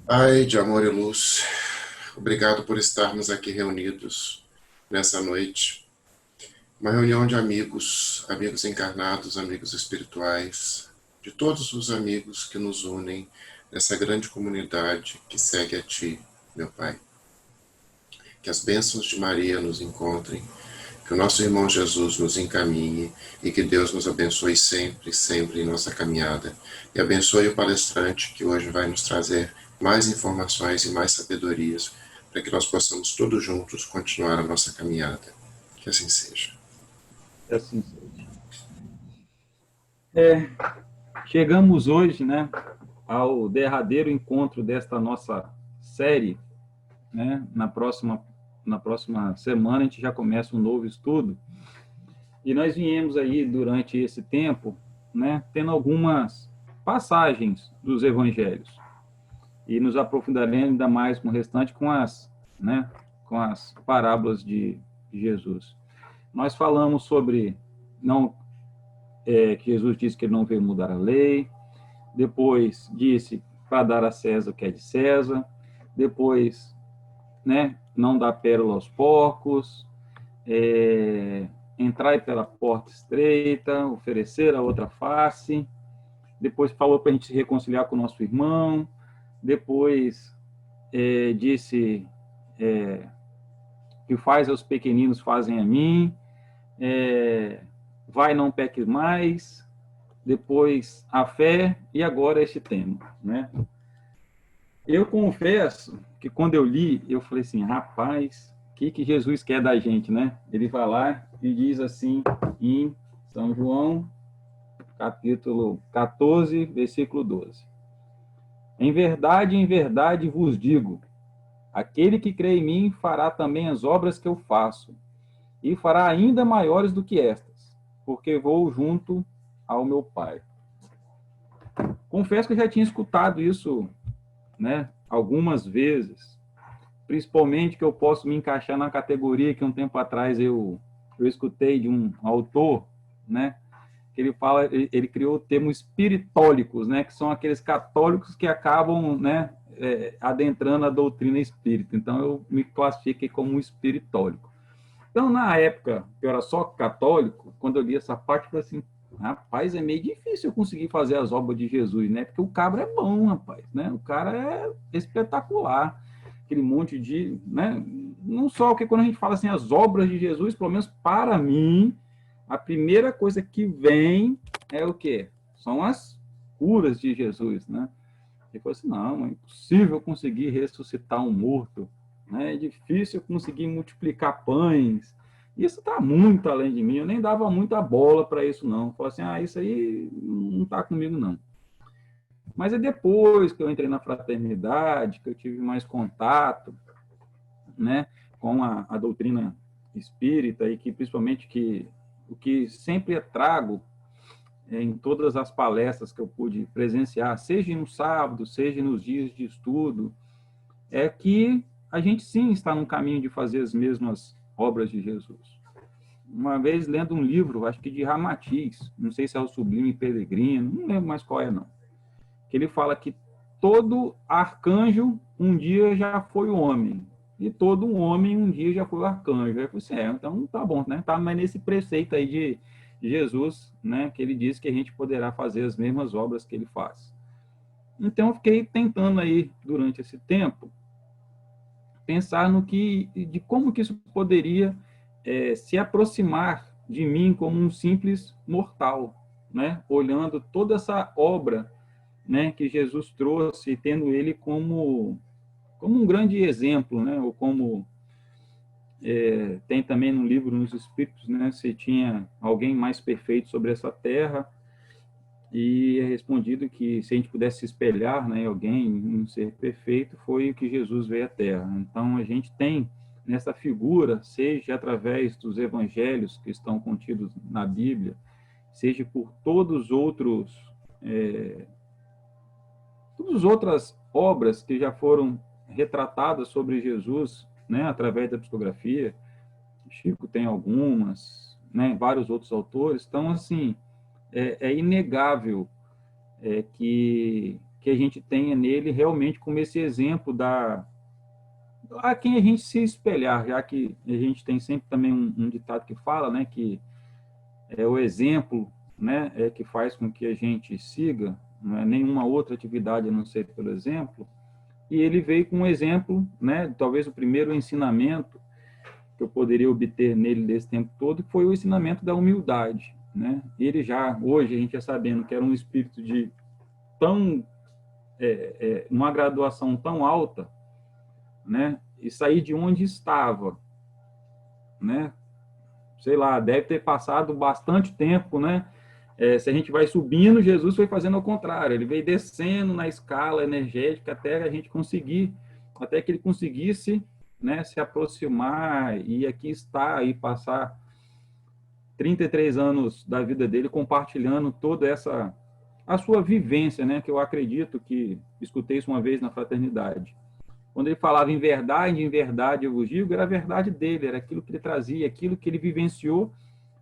Pai de amor e luz, obrigado por estarmos aqui reunidos nessa noite. Uma reunião de amigos, amigos encarnados, amigos espirituais, de todos os amigos que nos unem nessa grande comunidade que segue a Ti, meu Pai. Que as bênçãos de Maria nos encontrem, que o nosso irmão Jesus nos encaminhe e que Deus nos abençoe sempre, sempre em nossa caminhada. E abençoe o palestrante que hoje vai nos trazer mais informações e mais sabedorias para que nós possamos todos juntos continuar a nossa caminhada. Que assim seja. Que assim seja. Chegamos hoje, né, ao derradeiro encontro desta nossa série, né? Na próxima semana a gente já começa um novo estudo. E nós viemos aí durante esse tempo, né, tendo algumas passagens dos evangelhos. E nos aprofundaremos ainda mais com o restante com as, né, com as parábolas de Jesus. Nós falamos sobre que Jesus disse que ele não veio mudar a lei, depois disse para dar a César o que é de César, depois, né, não dar pérola aos porcos, entrar pela porta estreita, oferecer a outra face, depois falou para a gente se reconciliar com o nosso irmão, depois disse que faz aos pequeninos fazem a mim, vai não peques mais, depois a fé e agora este tema, né? Eu confesso que quando eu li, eu falei assim, rapaz, o que Jesus quer da gente, né? Ele vai lá e diz assim em São João, capítulo 14, versículo 12. Em verdade vos digo, aquele que crê em mim fará também as obras que eu faço, e fará ainda maiores do que estas, porque vou junto ao meu Pai. Confesso que eu já tinha escutado isso, né, algumas vezes, principalmente que eu posso me encaixar na categoria que um tempo atrás eu escutei de um autor, né, que ele fala, ele criou o termo espiritólicos, né, que são aqueles católicos que acabam, né, adentrando a doutrina espírita. Então eu me classifiquei como um espiritólico. Então, na época que eu era só católico, quando eu li essa parte, eu falei assim, rapaz, é meio difícil eu conseguir fazer as obras de Jesus, né? Porque o cabra é bom, rapaz, né? O cara é espetacular. Aquele monte de, né? Não só porque quando a gente fala assim, as obras de Jesus, pelo menos para mim, a primeira coisa que vem é o quê? São as curas de Jesus, né? Ele falou assim, não, é impossível conseguir ressuscitar um morto, né? É difícil conseguir multiplicar pães. Isso está muito além de mim, eu nem dava muita bola para isso, não. Falei assim, isso aí não está comigo, não. Mas é depois que eu entrei na fraternidade, que eu tive mais contato, né, com a doutrina espírita, e que principalmente o que sempre trago em todas as palestras que eu pude presenciar, seja no sábado, seja nos dias de estudo, é que a gente sim está no caminho de fazer as mesmas obras de Jesus. Uma vez lendo um livro, acho que de Ramatiz, não sei se é o Sublime Peregrino, não lembro mais qual é não, que ele fala que todo arcanjo um dia já foi o homem, e todo homem um dia já foi o arcanjo. Aí eu falei assim, então tá bom, né? Tá mais nesse preceito aí de Jesus, né? Que ele diz que a gente poderá fazer as mesmas obras que ele faz. Então eu fiquei tentando aí, durante esse tempo, pensar de como que isso poderia se aproximar de mim como um simples mortal, né? Olhando toda essa obra, né, que Jesus trouxe, tendo ele como um grande exemplo, né? Ou como tem também no livro Nos Espíritos, né? Se tinha alguém mais perfeito sobre essa terra, e é respondido que se a gente pudesse se espelhar, né, em alguém, um ser perfeito, foi o que Jesus veio à Terra. Então a gente tem nessa figura, seja através dos evangelhos que estão contidos na Bíblia, seja por todas as outras obras que já foram retratadas sobre Jesus, né, através da psicografia. Chico tem algumas, né, vários outros autores. Então, assim, é inegável que a gente tenha nele realmente como esse exemplo a quem a gente se espelhar, já que a gente tem sempre também um ditado que fala, né, que é o exemplo, né, que faz com que a gente siga, não é nenhuma outra atividade a não ser pelo exemplo. E ele veio com um exemplo, né, talvez o primeiro ensinamento que eu poderia obter nele desse tempo todo, foi o ensinamento da humildade, né? Ele já, hoje, a gente já sabendo que era um espírito de tão, uma graduação tão alta, né? E sair de onde estava, né? Sei lá, deve ter passado bastante tempo, né? Se a gente vai subindo, Jesus foi fazendo ao contrário, ele veio descendo na escala energética até a gente conseguir, até que ele conseguisse, né, se aproximar e aqui está e passar 33 anos da vida dele compartilhando toda essa a sua vivência, né, que eu acredito que escutei isso uma vez na fraternidade. Quando ele falava em verdade eu vos digo, era a verdade dele, era aquilo que ele trazia, aquilo que ele vivenciou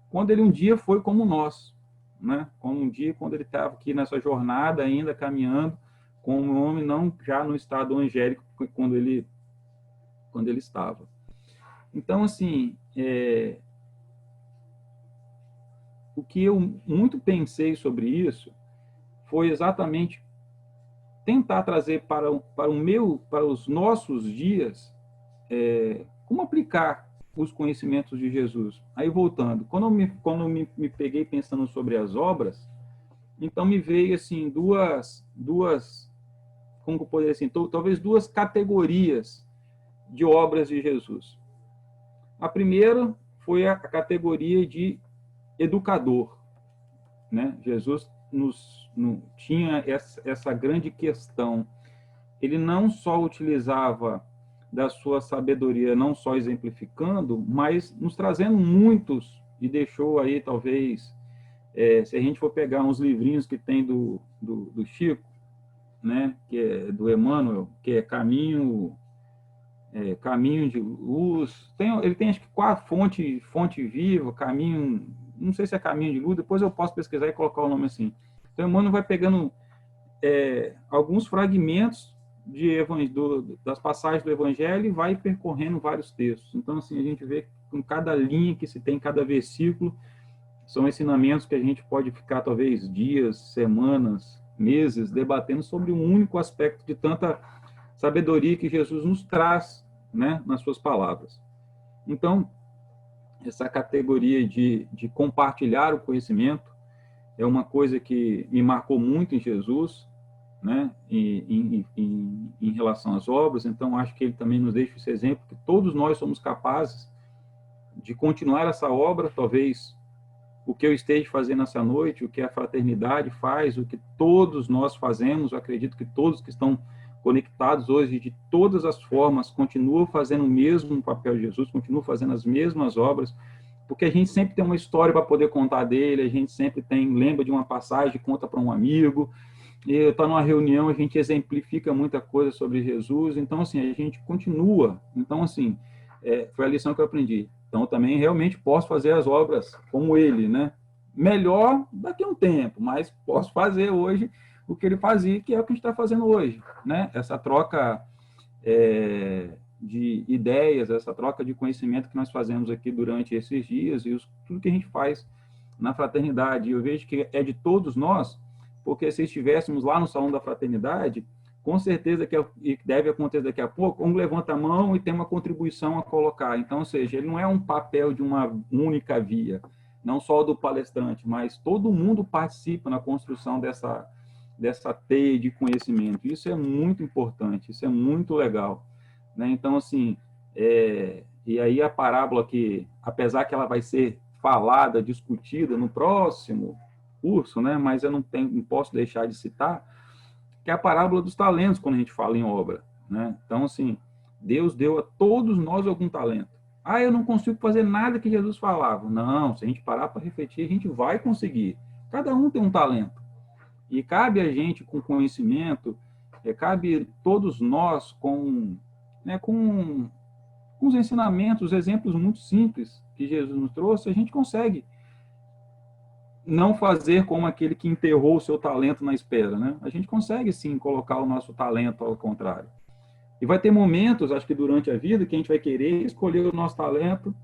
quando ele um dia foi como nós, né? Como um dia quando ele estava aqui nessa jornada ainda caminhando como um homem não já no estado angélico quando ele estava. Então assim, o que eu muito pensei sobre isso foi exatamente tentar trazer para os nossos dias como aplicar os conhecimentos de Jesus. Aí voltando, quando me peguei pensando sobre as obras, então me veio assim como eu poderia assim, talvez duas categorias de obras de Jesus. A primeira foi a categoria de educador, né? Jesus tinha essa grande questão. Ele não só utilizava da sua sabedoria, não só exemplificando, mas nos trazendo muitos, e deixou aí, talvez, se a gente for pegar uns livrinhos que tem do Chico, né, que é do Emmanuel, que é Caminho de Luz, ele tem acho que quatro fonte viva, Caminho, não sei se é Caminho de Luz, depois eu posso pesquisar e colocar o nome assim. Então, Emmanuel vai pegando alguns fragmentos das passagens do Evangelho e vai percorrendo vários textos. Então, assim, a gente vê que com cada linha que se tem, cada versículo, são ensinamentos que a gente pode ficar, talvez, dias, semanas, meses, debatendo sobre um único aspecto de tanta sabedoria que Jesus nos traz, né, nas suas palavras. Então, essa categoria de compartilhar o conhecimento é uma coisa que me marcou muito em Jesus, né, em relação às obras. Então, acho que ele também nos deixa esse exemplo que todos nós somos capazes de continuar essa obra, talvez o que eu esteja fazendo essa noite, o que a fraternidade faz, o que todos nós fazemos. Eu acredito que todos que estão conectados hoje, de todas as formas, continuam fazendo o mesmo papel de Jesus, continuam fazendo as mesmas obras, porque a gente sempre tem uma história para poder contar dele, a gente sempre lembra de uma passagem, conta para um amigo, e está numa reunião, a gente exemplifica muita coisa sobre Jesus. Então, assim, a gente continua. Então, assim, foi a lição que eu aprendi. Então, eu também realmente posso fazer as obras como ele, né? Melhor daqui a um tempo, mas posso fazer hoje o que ele fazia, que é o que a gente está fazendo hoje, né? Essa troca de ideias, essa troca de conhecimento que nós fazemos aqui durante esses dias e tudo que a gente faz na fraternidade. Eu vejo que é de todos nós, porque se estivéssemos lá no Salão da Fraternidade, com certeza que deve acontecer daqui a pouco, um levanta a mão e tem uma contribuição a colocar. Então, ou seja, ele não é um papel de uma única via, não só do palestrante, mas todo mundo participa na construção dessa teia de conhecimento. Isso é muito importante, isso é muito legal, né? Então, assim, e aí a parábola que, apesar que ela vai ser falada, discutida no próximo curso, né? Mas eu não posso deixar de citar, que é a parábola dos talentos, quando a gente fala em obra, né? Então, assim, Deus deu a todos nós algum talento. Ah, eu não consigo fazer nada que Jesus falava. Não, se a gente parar para refletir, a gente vai conseguir. Cada um tem um talento. E cabe a gente com conhecimento, cabe todos nós com os ensinamentos, os exemplos muito simples que Jesus nos trouxe, a gente consegue não fazer como aquele que enterrou o seu talento na espera, né? A gente consegue, sim, colocar o nosso talento ao contrário. E vai ter momentos, acho que durante a vida, que a gente vai querer escolher o nosso talento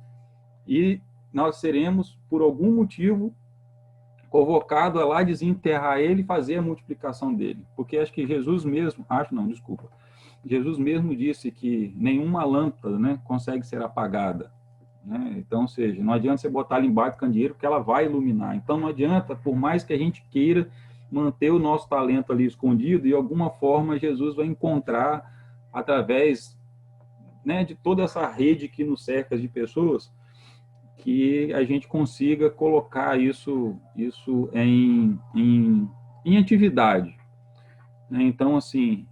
e nós seremos, por algum motivo, convocado a lá desenterrar ele e fazer a multiplicação dele. Porque acho que Jesus mesmo, Jesus mesmo disse que nenhuma lâmpada, né, consegue ser apagada. Né? Então, ou seja, não adianta você botar ela embaixo do candeeiro, porque ela vai iluminar. Então, não adianta, por mais que a gente queira manter o nosso talento ali escondido, de alguma forma Jesus vai encontrar, através, né, de toda essa rede que nos cerca de pessoas, que a gente consiga colocar isso em atividade. Né? Então, assim,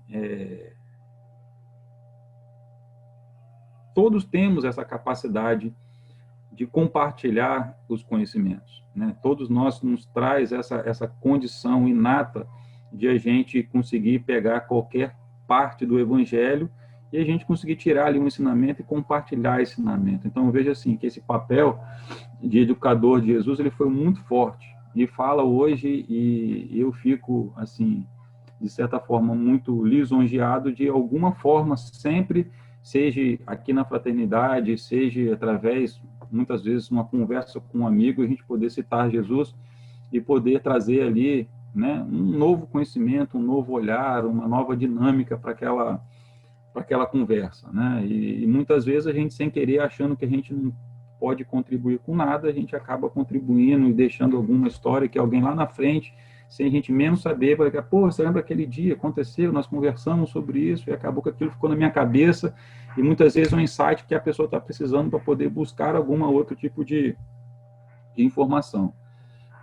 todos temos essa capacidade de compartilhar os conhecimentos. Né? Todos nós nos traz essa condição inata de a gente conseguir pegar qualquer parte do Evangelho e a gente conseguir tirar ali um ensinamento e compartilhar esse ensinamento. Então, eu vejo assim, que esse papel de educador de Jesus, ele foi muito forte. E fala hoje, e eu fico, assim, de certa forma, muito lisonjeado de alguma forma, sempre, seja aqui na fraternidade, seja através, muitas vezes, uma conversa com um amigo, a gente poder citar Jesus e poder trazer ali, né, um novo conhecimento, um novo olhar, uma nova dinâmica para aquela conversa, né? E muitas vezes a gente, sem querer, achando que a gente não pode contribuir com nada, a gente acaba contribuindo e deixando alguma história que alguém lá na frente, sem a gente mesmo saber, vai dizer, pô, você lembra aquele dia, aconteceu, nós conversamos sobre isso, e acabou que aquilo ficou na minha cabeça, e muitas vezes é um insight que a pessoa está precisando para poder buscar algum outro tipo de informação.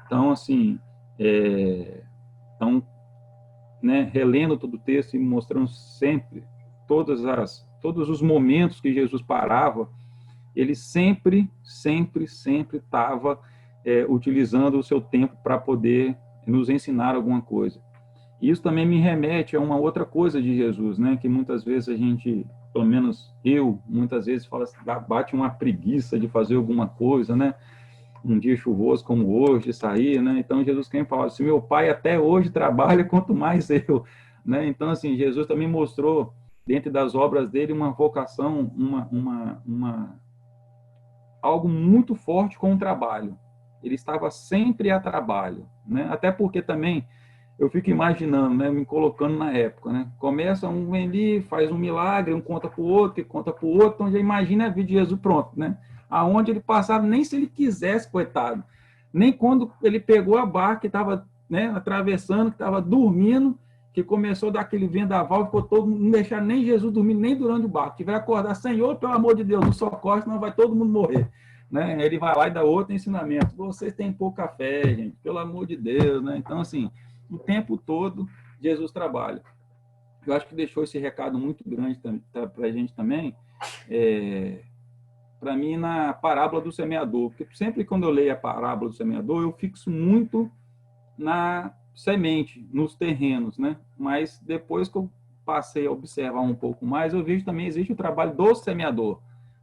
Então, assim, então, né, relendo todo o texto e mostrando sempre todos os momentos que Jesus parava, ele sempre estava utilizando o seu tempo para poder nos ensinar alguma coisa. E isso também me remete a uma outra coisa de Jesus, né, que muitas vezes a gente, pelo menos eu, muitas vezes fala assim, bate uma preguiça de fazer alguma coisa, né, um dia chuvoso como hoje, sair, né? Então Jesus quem fala, se meu pai até hoje trabalha, quanto mais eu, né? Então assim, Jesus também mostrou dentro das obras dele uma vocação, algo muito forte com o trabalho. Ele estava sempre a trabalho, né? Até porque também eu fico imaginando, né, me colocando na época, né? Começa um vem ali, faz um milagre, um conta para o outro, que conta para o outro, então já imagina a vida de Jesus pronto, né? Aonde ele passava, nem se ele quisesse, coitado, nem quando ele pegou a barca que estava, né, atravessando, que estava dormindo, que começou a dar aquele vendaval, ficou todo mundo, não deixar nem Jesus dormir, nem durante o barco, tiver acordar, Senhor, pelo amor de Deus, não socorre, senão vai todo mundo morrer. Né? Ele vai lá e dá outro ensinamento. Vocês têm pouca fé, gente, pelo amor de Deus, né? Então, assim, o tempo todo Jesus trabalha. Eu acho que deixou esse recado muito grande para a gente também, para mim, na parábola do semeador, porque sempre quando eu leio a parábola do semeador, eu fixo muito na semente, nos terrenos, né? Mas depois que eu passei a observar um pouco mais, eu vejo também existe o trabalho do semeador,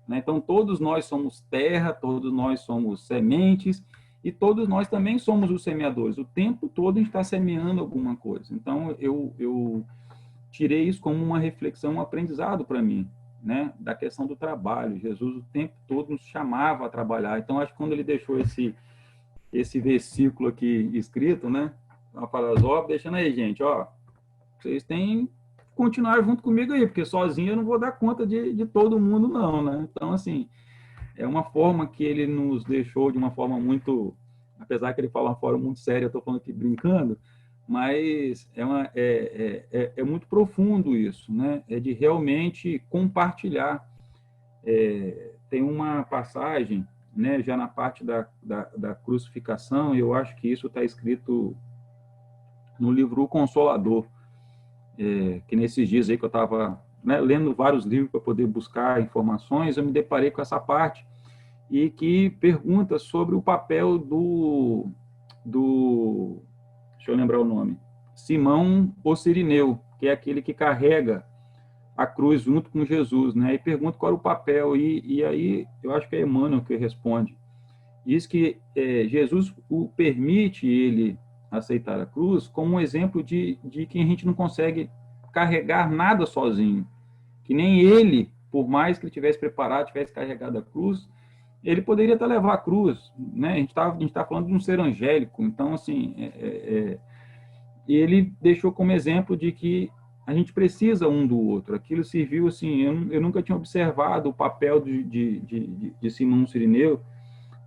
né? Então, todos nós somos terra, todos nós somos sementes, e todos nós também somos os semeadores. O tempo todo a gente está semeando alguma coisa. Então, eu tirei isso como uma reflexão, um aprendizado para mim, né? Da questão do trabalho. Jesus o tempo todo nos chamava a trabalhar. Então, acho que quando ele deixou esse versículo aqui escrito, né? A palavra, ó, deixando aí, gente, ó, vocês têm que continuar junto comigo aí, porque sozinho eu não vou dar conta de todo mundo, não, né? Então, assim, é uma forma que ele nos deixou de uma forma muito, apesar que ele fala uma forma muito séria, eu estou falando aqui brincando, mas é muito profundo isso, né? É de realmente compartilhar. Tem uma passagem, né, já na parte da crucificação, eu acho que isso está escrito no livro O Consolador, que nesses dias aí que eu estava, né, lendo vários livros para poder buscar informações, eu me deparei com essa parte e que pergunta sobre o papel deixa eu lembrar o nome, Simão o Cirineu, que é aquele que carrega a cruz junto com Jesus, né? E pergunta qual era o papel, e aí eu acho que é Emmanuel que responde. diz que Jesus o permite ele aceitar a cruz como um exemplo de que a gente não consegue carregar nada sozinho, que nem ele, por mais que ele tivesse preparado, tivesse carregado a cruz, ele poderia até levar a cruz, né? A gente tá falando de um ser angélico, então, assim, ele deixou como exemplo de que a gente precisa um do outro. Aquilo serviu, assim, eu nunca tinha observado o papel de Simão Sirineu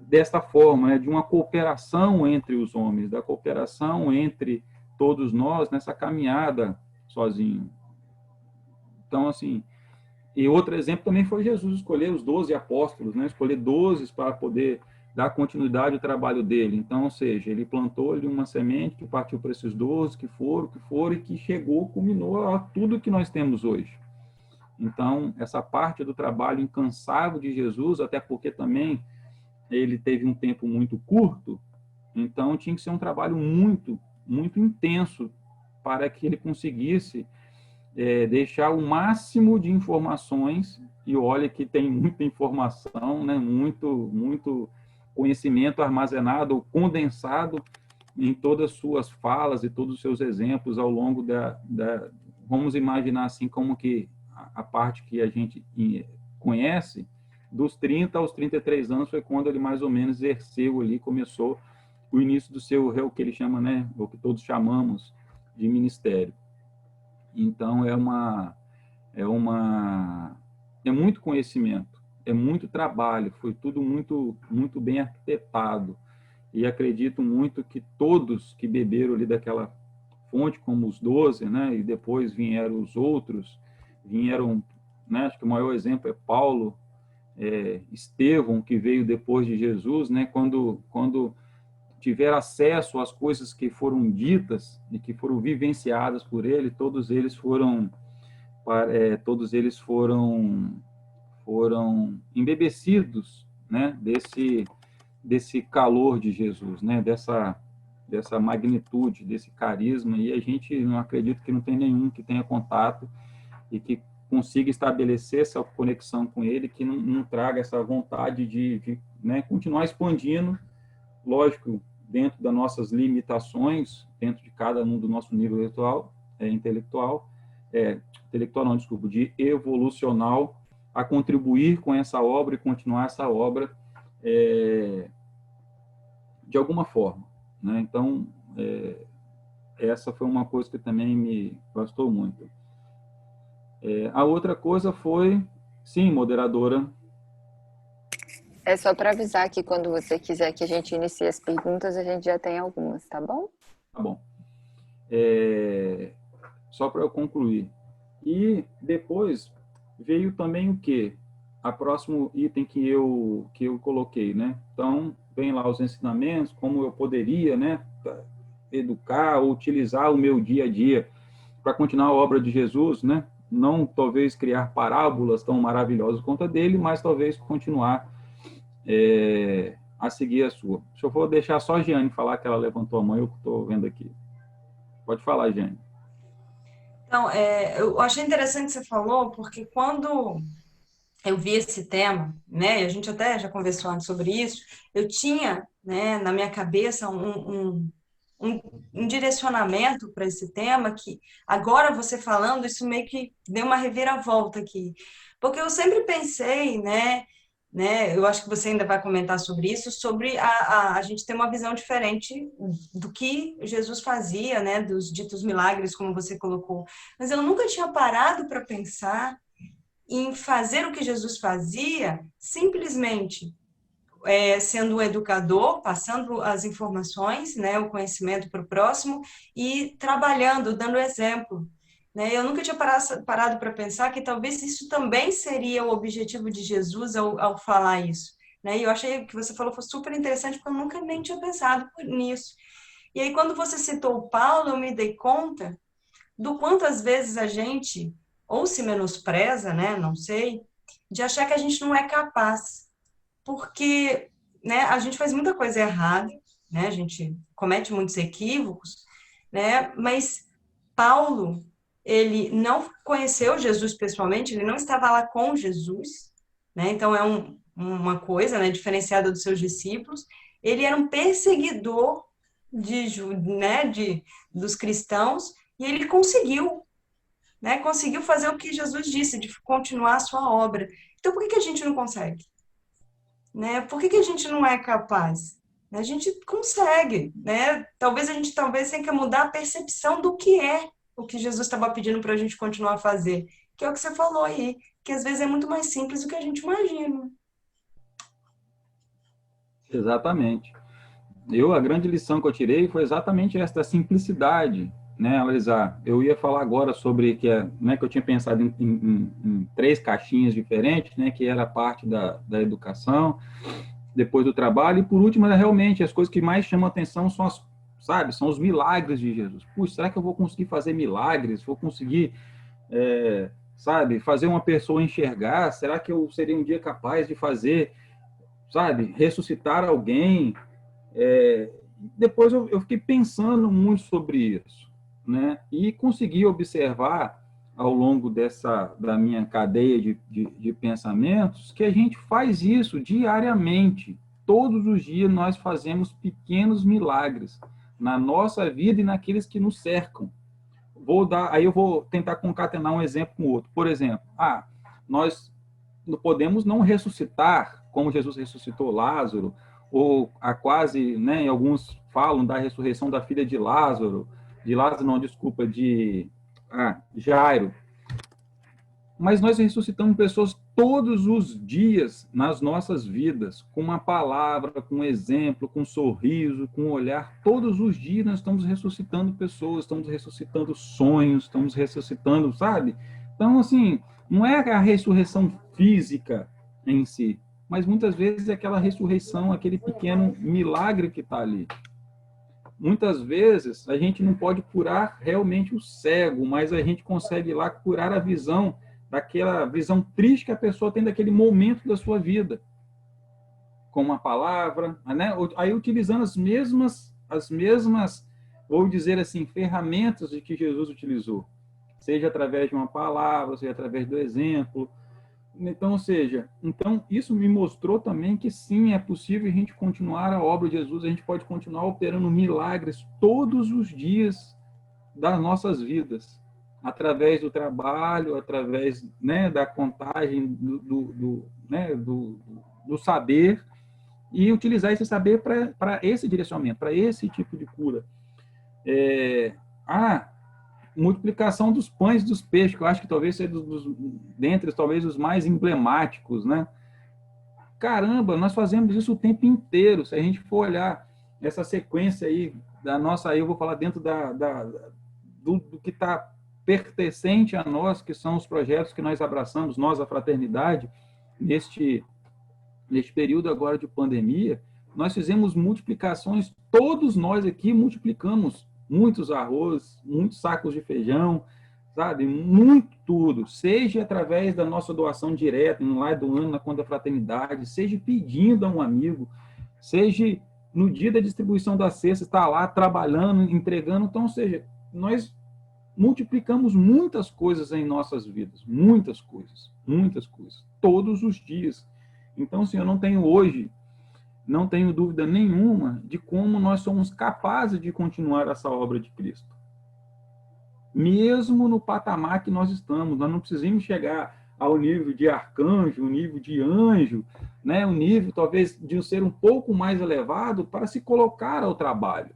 desta forma, né? De uma cooperação entre os homens, da cooperação entre todos nós nessa caminhada sozinho. Então, assim, e outro exemplo também foi Jesus escolher os 12 apóstolos, né? Escolher 12 para poder dar continuidade ao trabalho dele. Então, ou seja, ele plantou ali uma semente que partiu para esses 12, que foram e que chegou, culminou a tudo que nós temos hoje. Então, essa parte do trabalho incansável de Jesus, até porque também ele teve um tempo muito curto, então tinha que ser um trabalho muito, muito intenso para que ele conseguisse deixar o máximo de informações, e olha que tem muita informação, né? Muito conhecimento armazenado ou condensado em todas as suas falas e todos os seus exemplos ao longo vamos imaginar assim como que a parte que a gente conhece, dos 30 aos 33 anos foi quando ele mais ou menos exerceu ali, começou o início do seu, o que ele chama, né, o que todos chamamos de ministério. Então é muito conhecimento, é muito trabalho, foi tudo muito bem arquitetado. E acredito muito que todos que beberam ali daquela fonte, como os 12, né, e depois vieram os outros, né, acho que o maior exemplo é Paulo, Estevão, que veio depois de Jesus, né, quando tiver acesso às coisas que foram ditas e que foram vivenciadas por ele, todos eles foram embebecidos, né, desse calor de Jesus, né, dessa magnitude, desse carisma, e a gente não acredita que não tem nenhum que tenha contato e que consiga estabelecer essa conexão com ele, que não traga essa vontade de né, continuar expandindo, lógico, dentro das nossas limitações, dentro de cada um do nosso nível intelectual não, desculpa, de evolucional, a contribuir com essa obra e continuar essa obra de alguma forma, né? Então, essa foi uma coisa que também me bastou muito. A outra coisa foi, sim, moderadora. É só para avisar que quando você quiser que a gente inicie as perguntas, a gente já tem algumas, tá bom? Tá bom. Só para eu concluir. E depois veio também o quê? A próximo item que eu coloquei, né? Então, vem lá os ensinamentos, como eu poderia, né, educar ou utilizar o meu dia a dia para continuar a obra de Jesus, né? Não talvez criar parábolas tão maravilhosas quanto a dele, mas talvez continuar a seguir a sua. Eu vou deixar só a Giane falar, que ela levantou a mão, eu estou vendo aqui. Pode falar, Giane. Então, eu achei interessante que você falou, porque quando eu vi esse tema, né, e a gente até já conversou antes sobre isso, eu tinha, né, na minha cabeça um direcionamento para esse tema que, agora você falando, isso meio que deu uma reviravolta aqui. Porque eu sempre pensei, né, eu acho que você ainda vai comentar sobre isso, sobre a gente ter uma visão diferente do que Jesus fazia, né, dos ditos milagres, como você colocou. Mas eu nunca tinha parado para pensar em fazer o que Jesus fazia, simplesmente sendo um educador, passando as informações, né, o conhecimento para o próximo e trabalhando, dando exemplo. Né? Eu nunca tinha parado para pensar que talvez isso também seria o objetivo de Jesus ao falar isso. Né? E eu achei que você falou foi super interessante, porque eu nunca nem tinha pensado nisso. E aí, quando você citou o Paulo, eu me dei conta do quantas vezes a gente ou se menospreza, né, não sei, de achar que a gente não é capaz, porque, né, a gente faz muita coisa errada, né, a gente comete muitos equívocos, né, mas Paulo, ele não conheceu Jesus pessoalmente, ele não estava lá com Jesus, né, então uma coisa, né, diferenciada dos seus discípulos. Ele era um perseguidor dos cristãos, e ele conseguiu, né, conseguiu fazer o que Jesus disse, de continuar a sua obra. Então, por que que a gente não consegue? Né? Por que que a gente não é capaz? A gente consegue, né? Talvez a gente tenha que mudar a percepção do que é o que Jesus estava pedindo para a gente continuar a fazer, que é o que você falou aí, que às vezes é muito mais simples do que a gente imagina. Exatamente. A grande lição que eu tirei foi exatamente esta simplicidade, né, Alisa? Eu ia falar agora sobre que eu tinha pensado em 3 caixinhas diferentes, né, que era a parte da educação, depois do trabalho, e por último, realmente, as coisas que mais chamam a atenção são são os milagres de Jesus. Puxa, será que eu vou conseguir fazer milagres? Vou conseguir, fazer uma pessoa enxergar? Será que eu seria um dia capaz de fazer, ressuscitar alguém? Depois eu fiquei pensando muito sobre isso, né? E consegui observar ao longo da minha cadeia de pensamentos que a gente faz isso diariamente. Todos os dias nós fazemos pequenos milagres na nossa vida e naqueles que nos cercam. Aí eu vou tentar concatenar um exemplo com o outro. Por exemplo, nós não podemos não ressuscitar, como Jesus ressuscitou Lázaro, ou né, alguns falam da ressurreição da filha de Lázaro, de Jairo. Mas nós ressuscitamos pessoas todos os dias nas nossas vidas, com uma palavra, com um exemplo, com um sorriso, com um olhar. Todos os dias nós estamos ressuscitando pessoas, estamos ressuscitando sonhos, estamos ressuscitando, sabe? Então, assim, não é a ressurreição física em si, mas muitas vezes é aquela ressurreição, aquele pequeno milagre que está ali. Muitas vezes a gente não pode curar realmente o cego, mas a gente consegue lá curar a visão, daquela visão triste que a pessoa tem daquele momento da sua vida, com uma palavra, né? Aí utilizando as mesmas, vou dizer assim, ferramentas de que Jesus utilizou, seja através de uma palavra, seja através do exemplo. Então, isso me mostrou também que sim, é possível a gente continuar a obra de Jesus, a gente pode continuar operando milagres todos os dias das nossas vidas, através do trabalho, através, né, da contagem do saber, e utilizar esse saber para esse direcionamento, para esse tipo de cura. Multiplicação dos pães e dos peixes, que eu acho que talvez seja dentre talvez os mais emblemáticos, né? Caramba, nós fazemos isso o tempo inteiro. Se a gente for olhar essa sequência aí da nossa, aí eu vou falar dentro do que está pertencente a nós, que são os projetos que nós abraçamos, nós, a fraternidade, neste período agora de pandemia, nós fizemos multiplicações, todos nós aqui multiplicamos muitos arroz, muitos sacos de feijão, sabe? Muito tudo, seja através da nossa doação direta, no Lar do Ano, na conta da fraternidade, seja pedindo a um amigo, seja no dia da distribuição da cesta, está lá trabalhando, entregando. Então, ou seja, nós multiplicamos muitas coisas em nossas vidas, muitas coisas, todos os dias. Então, assim, eu não tenho dúvida nenhuma de como nós somos capazes de continuar essa obra de Cristo. Mesmo no patamar que nós estamos, nós não precisamos chegar ao nível de arcanjo, o nível de anjo, né? O nível, talvez, de ser um pouco mais elevado para se colocar ao trabalho.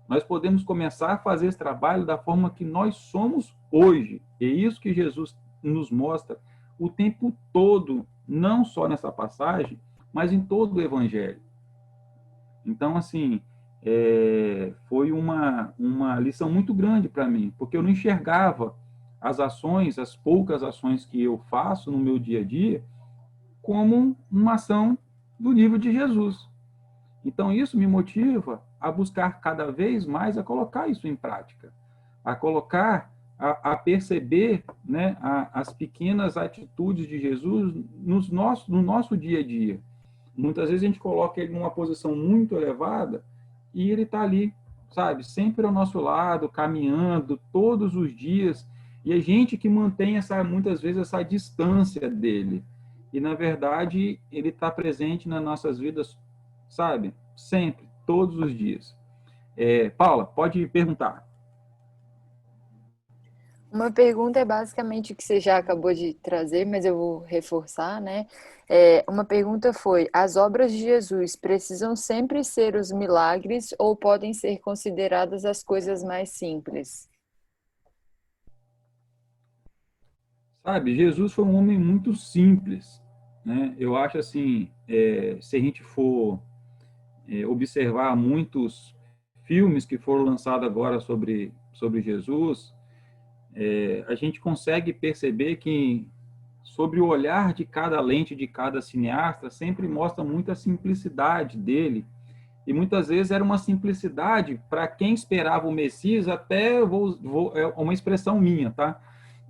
Nós podemos começar a fazer esse trabalho da forma que nós somos hoje. É isso que Jesus nos mostra o tempo todo, não só nessa passagem, mas em todo o Evangelho. Então, assim, foi uma lição muito grande para mim, porque eu não enxergava as poucas ações que eu faço no meu dia a dia, como uma ação do nível de Jesus. Então, isso me motiva a buscar cada vez mais a colocar isso em prática, a perceber, né, as pequenas atitudes de Jesus no nosso dia a dia. Muitas vezes a gente coloca ele numa posição muito elevada e ele está ali, sabe, sempre ao nosso lado, caminhando todos os dias, e a gente que mantém muitas vezes essa distância dele. e, na verdade, ele está presente nas nossas vidas, sabe? Sempre, todos os dias. Paula, pode perguntar. Uma pergunta é basicamente o que você já acabou de trazer, mas eu vou reforçar, né? Uma pergunta foi: as obras de Jesus precisam sempre ser os milagres ou podem ser consideradas as coisas mais simples? Sabe, Jesus foi um homem muito simples, né? Eu acho assim, se a gente for observar muitos filmes que foram lançados agora sobre Jesus, a gente consegue perceber que, sobre o olhar de cada lente, de cada cineasta, sempre mostra muita simplicidade dele. E muitas vezes era uma simplicidade para quem esperava o Messias, até é uma expressão minha, tá?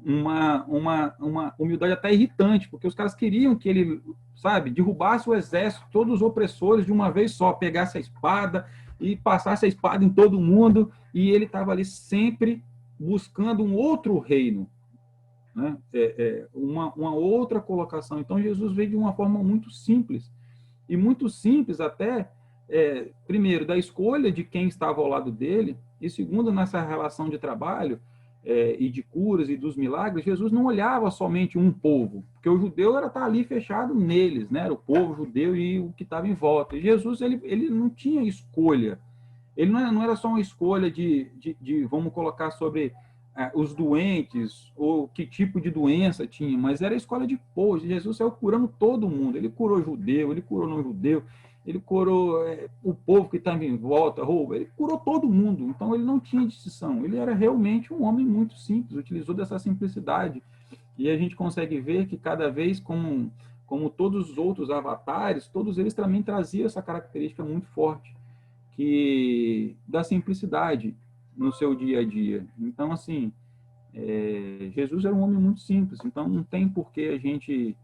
Uma humildade até irritante, porque os caras queriam que ele, sabe, derrubasse o exército, todos os opressores de uma vez só, pegasse a espada e passasse a espada em todo mundo, e ele estava ali sempre buscando um outro reino, né? Uma outra colocação. Então Jesus veio de uma forma muito simples, e muito simples até, primeiro, da escolha de quem estava ao lado dele, e segundo, nessa relação de trabalho e de curas e dos milagres, Jesus não olhava somente um povo, porque o judeu era estar ali fechado neles, né? Era o povo judeu e o que estava em volta. E Jesus, ele não tinha escolha. Ele não era só uma escolha vamos colocar sobre os doentes, ou que tipo de doença tinha, mas era a escolha de povo. Jesus saiu curando todo mundo. Ele curou judeu, ele curou não judeu, ele curou o povo que estava em volta, ele curou todo mundo. Então ele não tinha distinção. Ele era realmente um homem muito simples, utilizou dessa simplicidade. E a gente consegue ver que cada vez, como todos os outros avatares, todos eles também traziam essa característica muito forte, que da simplicidade no seu dia a dia. Então, assim, Jesus era um homem muito simples, então não tem por que a gente,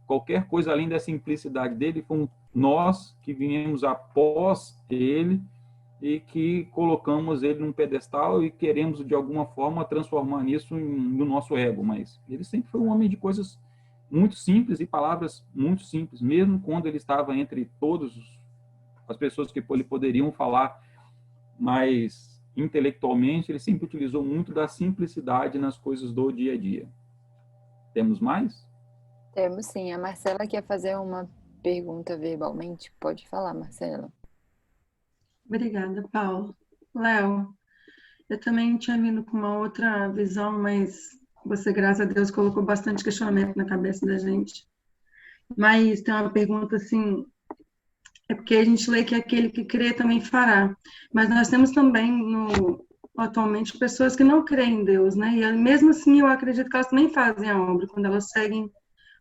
qualquer coisa além da simplicidade dele, fomos nós que viemos após ele e que colocamos ele num pedestal e queremos, de alguma forma, transformar isso no nosso ego, mas ele sempre foi um homem de coisas muito simples e palavras muito simples, mesmo quando ele estava entre todos as pessoas que ele poderiam falar mais intelectualmente, ele sempre utilizou muito da simplicidade nas coisas do dia a dia. Temos mais? Temos sim. A Marcela quer fazer uma pergunta verbalmente. Pode falar, Marcela. Obrigada, Paulo. Léo, eu também tinha vindo com uma outra visão, mas você, graças a Deus, colocou bastante questionamento na cabeça da gente. Mas tem uma pergunta assim, é porque a gente lê que aquele que crê também fará. Mas nós temos também atualmente pessoas que não creem em Deus, né? E mesmo assim eu acredito que elas também fazem a obra, quando elas seguem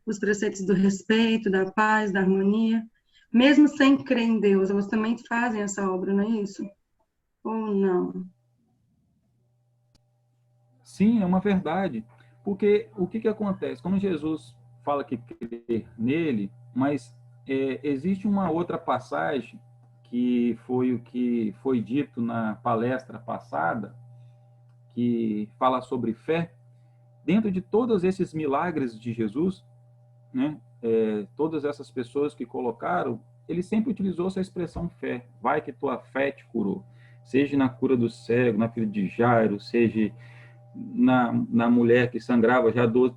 os preceitos do respeito, da paz, da harmonia. Mesmo sem crer em Deus, elas também fazem essa obra, não é isso? Ou não? Sim, é uma verdade. Porque o que acontece? Quando Jesus fala que crê nele, mas existe uma outra passagem que foi o que foi dito na palestra passada, que fala sobre fé. Dentro de todos esses milagres de Jesus, né, todas essas pessoas que colocaram, ele sempre utilizou essa expressão fé. Vai que tua fé te curou. Seja na cura do cego, na filha de Jairo, seja na mulher que sangrava já 12,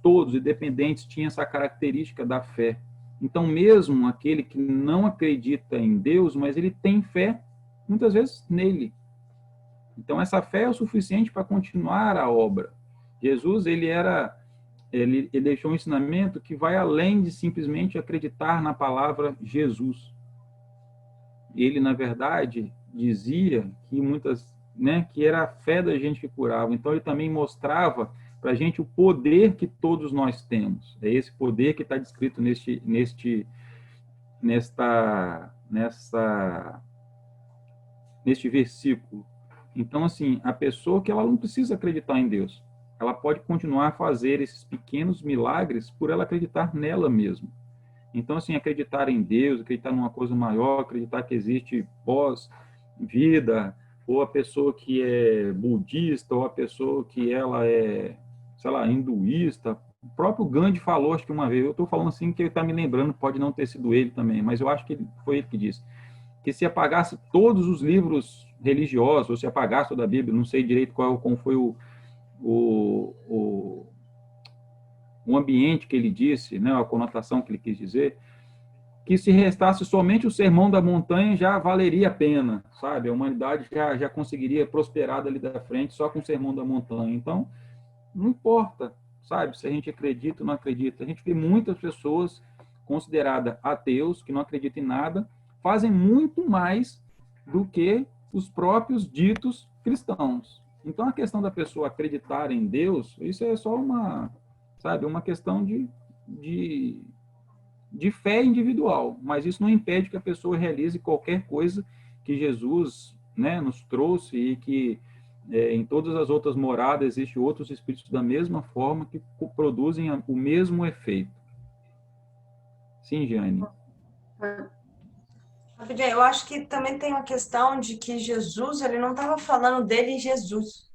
todos, independentes, tinham essa característica da fé. Então, mesmo aquele que não acredita em Deus, mas ele tem fé, muitas vezes, nele. Então, essa fé é o suficiente para continuar a obra. Jesus, ele deixou um ensinamento que vai além de simplesmente acreditar na palavra Jesus. Ele, na verdade, dizia que que era a fé da gente que curava. Então, ele também mostrava para a gente o poder que todos nós temos. É esse poder que está descrito neste versículo. Então, assim, a pessoa que ela não precisa acreditar em Deus, ela pode continuar a fazer esses pequenos milagres por ela acreditar nela mesma. Então, assim, acreditar em Deus, acreditar numa coisa maior, acreditar que existe pós-vida, ou a pessoa que é budista, ou a pessoa que ela é, sei lá, hinduísta, o próprio Gandhi falou, acho que uma vez, eu estou falando assim que ele está me lembrando, pode não ter sido ele também, mas eu acho que foi ele que disse, que se apagasse todos os livros religiosos, ou se apagasse toda a Bíblia, não sei direito como foi o ambiente que ele disse, né, a conotação que ele quis dizer, que se restasse somente o Sermão da Montanha já valeria a pena, sabe? A humanidade já conseguiria prosperar dali da frente só com o Sermão da Montanha. Então, não importa, sabe? Se a gente acredita ou não acredita. A gente vê muitas pessoas consideradas ateus, que não acreditam em nada, fazem muito mais do que os próprios ditos cristãos. Então, a questão da pessoa acreditar em Deus, isso é só uma, sabe, uma questão de fé individual, mas isso não impede que a pessoa realize qualquer coisa que Jesus, né, nos trouxe e que em todas as outras moradas existem outros espíritos da mesma forma que produzem o mesmo efeito. Sim, Jane. Eu acho que também tem uma questão de que Jesus, ele não estava falando dele Jesus,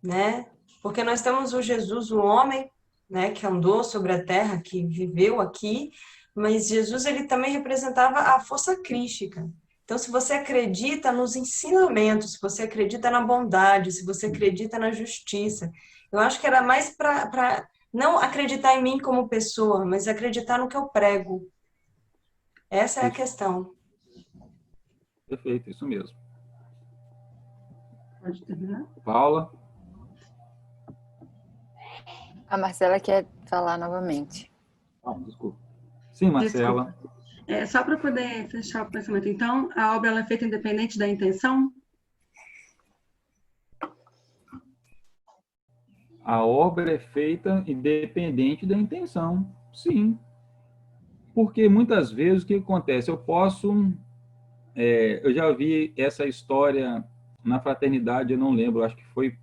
né? Porque nós temos o Jesus, o homem, né, que andou sobre a terra, que viveu aqui, mas Jesus, ele também representava a força crística. Então, se você acredita nos ensinamentos, se você acredita na bondade, se você acredita na justiça, eu acho que era mais para não acreditar em mim como pessoa, mas acreditar no que eu prego. Essa é a questão. Perfeito, isso mesmo. Pode terminar? Paula? A Marcela quer falar novamente. Desculpa. Sim, Marcela. Só para poder fechar o pensamento. Então, a obra ela é feita independente da intenção? A obra é feita independente da intenção, sim. Porque muitas vezes o que acontece? Eu já vi essa história na fraternidade, eu não lembro, acho que foi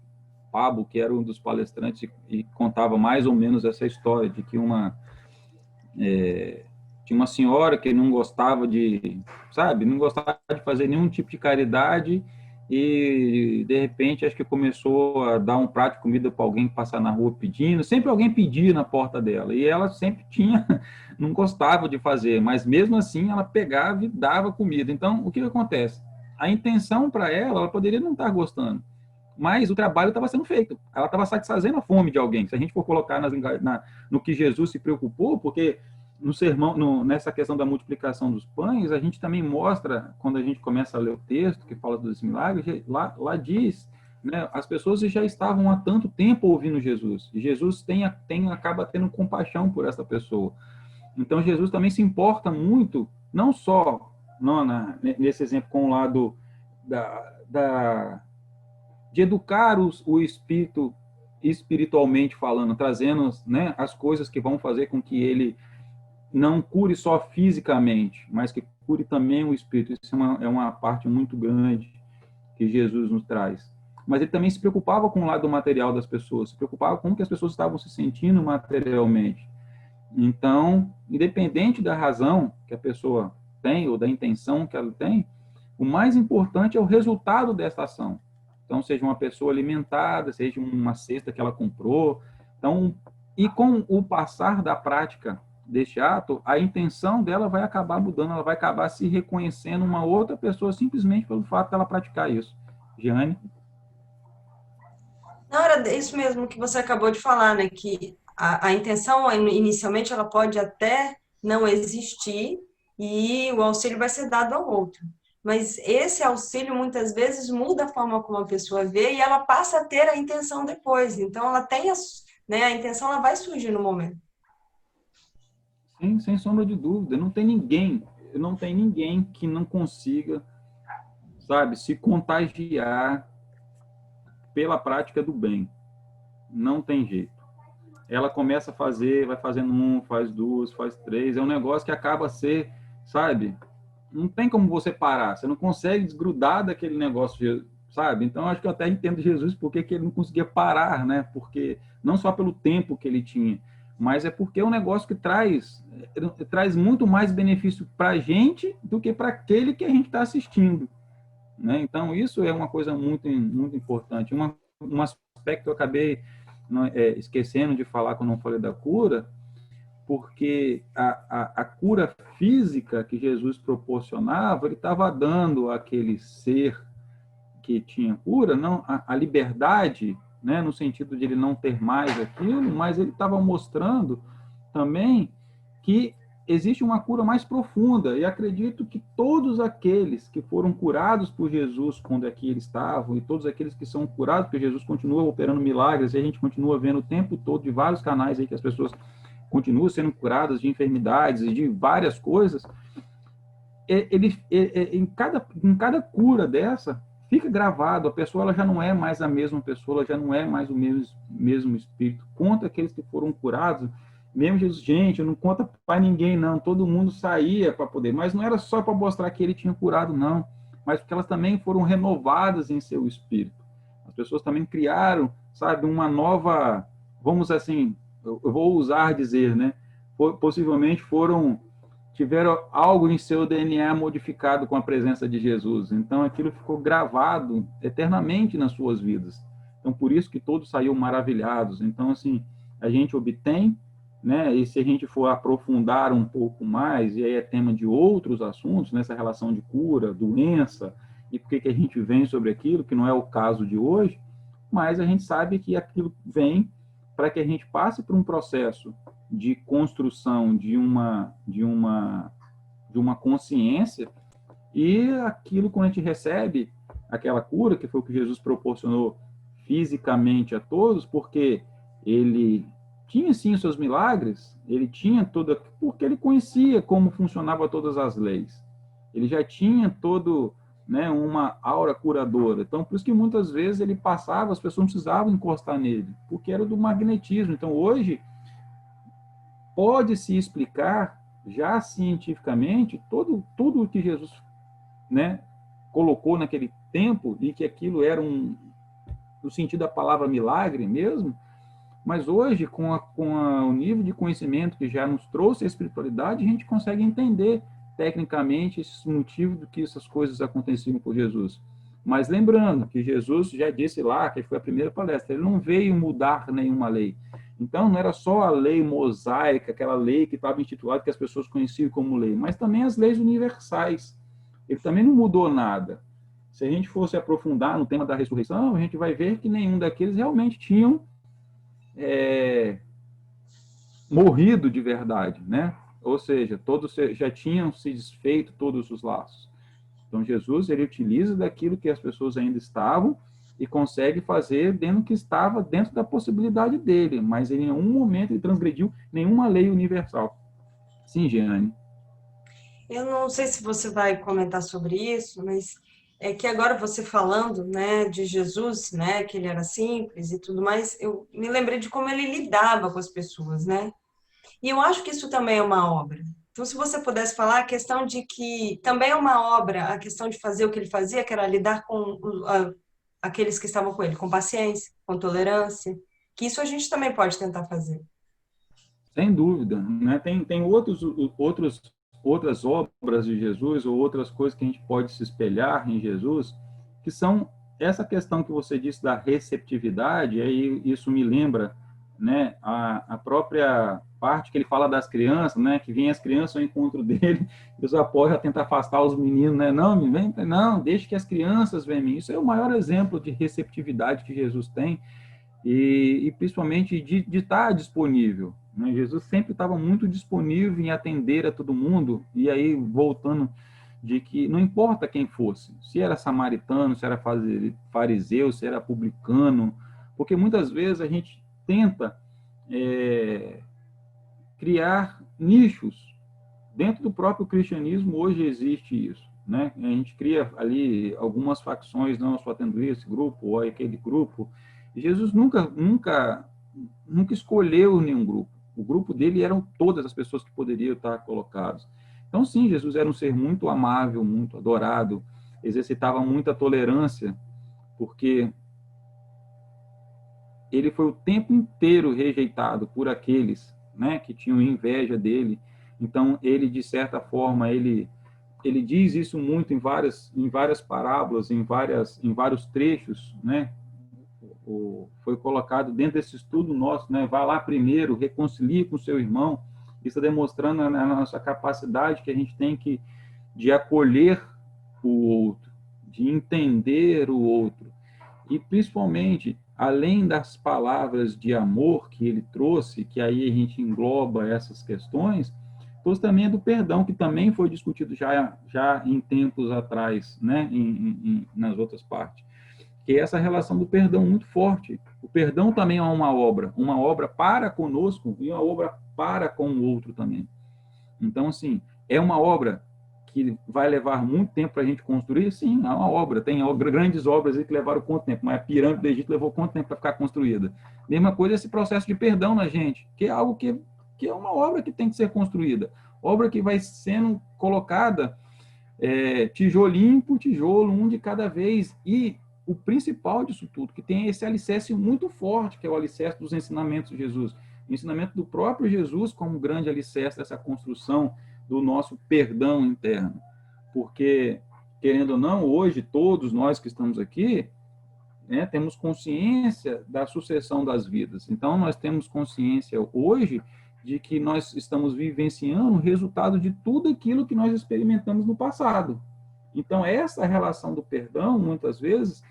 Pablo, que era um dos palestrantes, e contava mais ou menos essa história, de que tinha uma senhora que não gostava não gostava de fazer nenhum tipo de caridade, e de repente acho que começou a dar um prato de comida para alguém passar na rua pedindo, sempre alguém pedia na porta dela, e ela sempre não gostava de fazer, mas mesmo assim ela pegava e dava comida. Então, o que acontece? A intenção para ela poderia não estar gostando, mas o trabalho estava sendo feito, ela estava satisfazendo a fome de alguém. Se a gente for colocar no que Jesus se preocupou, porque no sermão, nessa questão da multiplicação dos pães, a gente também mostra, quando a gente começa a ler o texto que fala dos milagres, lá diz, né, as pessoas já estavam há tanto tempo ouvindo Jesus, e Jesus acaba tendo compaixão por essa pessoa. Então, Jesus também se importa muito, não só nesse exemplo com o lado de educar o espírito espiritualmente falando, trazendo, né, as coisas que vão fazer com que ele não cure só fisicamente, mas que cure também o espírito. Isso é uma parte muito grande que Jesus nos traz. Mas ele também se preocupava com o lado material das pessoas, se preocupava com como que as pessoas estavam se sentindo materialmente. Então, independente da razão que a pessoa tem ou da intenção que ela tem, o mais importante é o resultado dessa ação. Então, seja uma pessoa alimentada, seja uma cesta que ela comprou. Então, e com o passar da prática deste ato, a intenção dela vai acabar mudando, ela vai acabar se reconhecendo uma outra pessoa simplesmente pelo fato dela praticar isso. Jeane? Não, era isso mesmo que você acabou de falar, né? Que a intenção, inicialmente, ela pode até não existir e o auxílio vai ser dado ao outro. Mas esse auxílio, muitas vezes, muda a forma como a pessoa vê e ela passa a ter a intenção depois. Então, ela tem a intenção, ela vai surgir no momento. Sim, sem sombra de dúvida. Não tem ninguém que não consiga, sabe, se contagiar pela prática do bem. Não tem jeito. Ela começa a fazer, vai fazendo faz duas, faz três, é um negócio que acaba a ser, sabe, não tem como você parar, você não consegue desgrudar daquele negócio, sabe? Então, acho que eu até entendo Jesus porque que ele não conseguia parar, né? Porque, não só pelo tempo que ele tinha, mas é porque é um negócio que traz muito mais benefício para a gente do que para aquele que a gente está assistindo, né? Então, isso é uma coisa muito, muito importante. Um aspecto que eu acabei esquecendo de falar quando não falei da cura, porque a cura física que Jesus proporcionava, ele estava dando àquele ser que tinha cura, não a liberdade, né, no sentido de ele não ter mais aquilo, mas ele estava mostrando também que existe uma cura mais profunda, e acredito que todos aqueles que foram curados por Jesus quando aqui eles estavam, e todos aqueles que são curados, porque Jesus continua operando milagres, e a gente continua vendo o tempo todo de vários canais aí que as pessoas continuam sendo curadas de enfermidades e de várias coisas, em cada cura dessa, fica gravado, a pessoa ela já não é mais a mesma pessoa, ela já não é mais o mesmo espírito. Conta aqueles que foram curados, mesmo Jesus, gente, não conta para ninguém não, todo mundo saía para poder, mas não era só para mostrar que ele tinha curado, não, mas porque elas também foram renovadas em seu espírito. As pessoas também criaram, sabe, uma nova, vamos assim, eu vou ousar dizer, né, possivelmente tiveram algo em seu DNA modificado com a presença de Jesus. Então, aquilo ficou gravado eternamente nas suas vidas. Então, por isso que todos saíram maravilhados. Então, assim, a gente obtém, né? E se a gente for aprofundar um pouco mais, e aí é tema de outros assuntos, nessa relação de cura, doença, e por que a gente vem sobre aquilo, que não é o caso de hoje, mas a gente sabe que aquilo vem para que a gente passe por um processo de construção de uma consciência, e aquilo, quando a gente recebe aquela cura, que foi o que Jesus proporcionou fisicamente a todos, porque ele tinha sim os seus milagres, ele tinha porque ele conhecia como funcionava todas as leis, ele já tinha né, uma aura curadora. Então, por isso que muitas vezes ele passava, as pessoas não precisavam encostar nele, porque era do magnetismo. Então, hoje, pode-se explicar, já cientificamente, tudo o que Jesus, né, colocou naquele tempo, e que aquilo era no sentido da palavra milagre mesmo, mas hoje, com o nível de conhecimento que já nos trouxe a espiritualidade, a gente consegue entender tecnicamente esse motivo do que essas coisas aconteciam por Jesus. Mas lembrando que Jesus já disse lá, que foi a primeira palestra, ele não veio mudar nenhuma lei. Então, não era só a lei mosaica, aquela lei que estava instituída, que as pessoas conheciam como lei, mas também as leis universais. Ele também não mudou nada. Se a gente fosse aprofundar no tema da ressurreição, a gente vai ver que nenhum daqueles realmente tinham morrido de verdade, né? Ou seja, todos já tinham se desfeito todos os laços. Então, Jesus, ele utiliza daquilo que as pessoas ainda estavam e consegue fazer dentro que estava dentro da possibilidade dele, mas em nenhum momento ele transgrediu nenhuma lei universal. Sim, Jeane. Eu não sei se você vai comentar sobre isso, mas é que agora você falando, né, de Jesus, né, que ele era simples e tudo mais, eu me lembrei de como ele lidava com as pessoas, né? E eu acho que isso também é uma obra. Então, se você pudesse falar a questão de que também é uma obra, a questão de fazer o que ele fazia, que era lidar com aqueles que estavam com ele, com paciência, com tolerância, que isso a gente também pode tentar fazer. Sem dúvida, né? Tem outras obras de Jesus, ou outras coisas que a gente pode se espelhar em Jesus, que são essa questão que você disse da receptividade. Aí isso me lembra, né, a própria parte que ele fala das crianças, né, que vem as crianças ao encontro dele, e os apóstolos tentam afastar os meninos, né, não, deixe que as crianças venham a mim. Isso é o maior exemplo de receptividade que Jesus tem, e principalmente de estar disponível, né? Jesus sempre estava muito disponível em atender a todo mundo, e aí voltando de que não importa quem fosse, se era samaritano, se era fariseu, se era publicano, porque muitas vezes a gente tenta criar nichos. Dentro do próprio cristianismo hoje existe isso, né? A gente cria ali algumas facções, não, eu só atendo esse grupo ou aquele grupo. E Jesus nunca escolheu nenhum grupo. O grupo dele eram todas as pessoas que poderiam estar colocadas. Então, sim, Jesus era um ser muito amável, muito adorado, exercitava muita tolerância, porque ele foi o tempo inteiro rejeitado por aqueles, né, que tinham inveja dele. Então, ele, de certa forma, ele diz isso muito em várias parábolas, em vários trechos, né? foi colocado dentro desse estudo nosso, né? Vá lá primeiro, reconcilie com o seu irmão. Isso está demonstrando a nossa capacidade que a gente tem de acolher o outro, de entender o outro. E, principalmente, além das palavras de amor que ele trouxe, que aí a gente engloba essas questões, trouxe também a do perdão, que também foi discutido já em tempos atrás, né? Nas outras partes. Que é essa relação do perdão muito forte. O perdão também é uma obra para conosco e uma obra para com o outro também. Então, assim, é uma obra que vai levar muito tempo para a gente construir? Sim, é uma obra. Tem grandes obras aí que levaram quanto tempo? Mas a pirâmide do Egito levou quanto tempo para ficar construída? Mesma coisa esse processo de perdão na gente, que é algo que é uma obra que tem que ser construída. Obra que vai sendo colocada tijolinho por tijolo, um de cada vez. E o principal disso tudo, que tem esse alicerce muito forte, que é o alicerce dos ensinamentos de Jesus. O ensinamento do próprio Jesus como grande alicerce dessa construção do nosso perdão interno. Porque, querendo ou não, hoje, todos nós que estamos aqui, né, temos consciência da sucessão das vidas. Então, nós temos consciência hoje de que nós estamos vivenciando o resultado de tudo aquilo que nós experimentamos no passado. Então, essa relação do perdão, muitas vezes,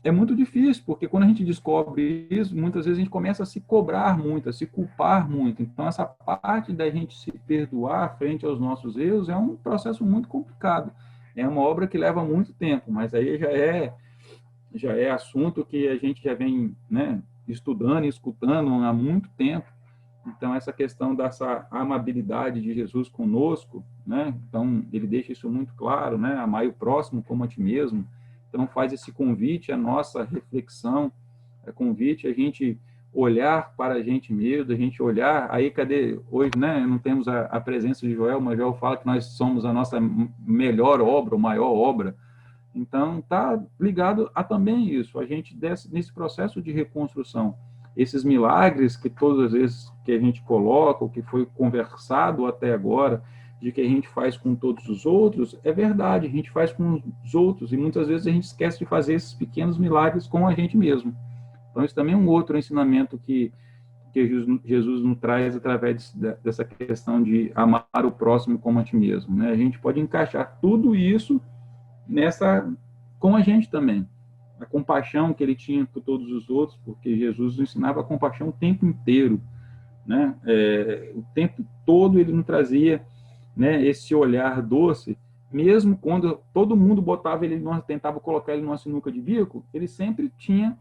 é muito difícil, porque quando a gente descobre isso, muitas vezes a gente começa a se cobrar muito, a se culpar muito. Então, essa parte da gente se perdoar frente aos nossos erros é um processo muito complicado. É uma obra que leva muito tempo, mas aí já é assunto que a gente já vem, né, estudando e escutando há muito tempo. Então, essa questão dessa amabilidade de Jesus conosco, né? Então, ele deixa isso muito claro, né? Amai o próximo como a ti mesmo. Então, faz esse convite à nossa reflexão, convite a gente olhar para a gente mesmo, a gente olhar, aí cadê, hoje, né, não temos a presença de Joel, mas Joel fala que nós somos a nossa melhor obra, ou maior obra. Então, está ligado a também isso, a gente nesse processo de reconstrução, esses milagres que todas as vezes que a gente coloca, o que foi conversado até agora, de que a gente faz com todos os outros, é verdade, a gente faz com os outros, e muitas vezes a gente esquece de fazer esses pequenos milagres com a gente mesmo. Então, isso também é um outro ensinamento que Jesus nos traz através dessa questão de amar o próximo como a ti mesmo, né? A gente pode encaixar tudo isso com a gente também. A compaixão que ele tinha por todos os outros, porque Jesus nos ensinava a compaixão o tempo inteiro, né? O tempo todo ele nos trazia, né, esse olhar doce, mesmo quando todo mundo tentava colocar ele numa sinuca de bico, ele sempre tinha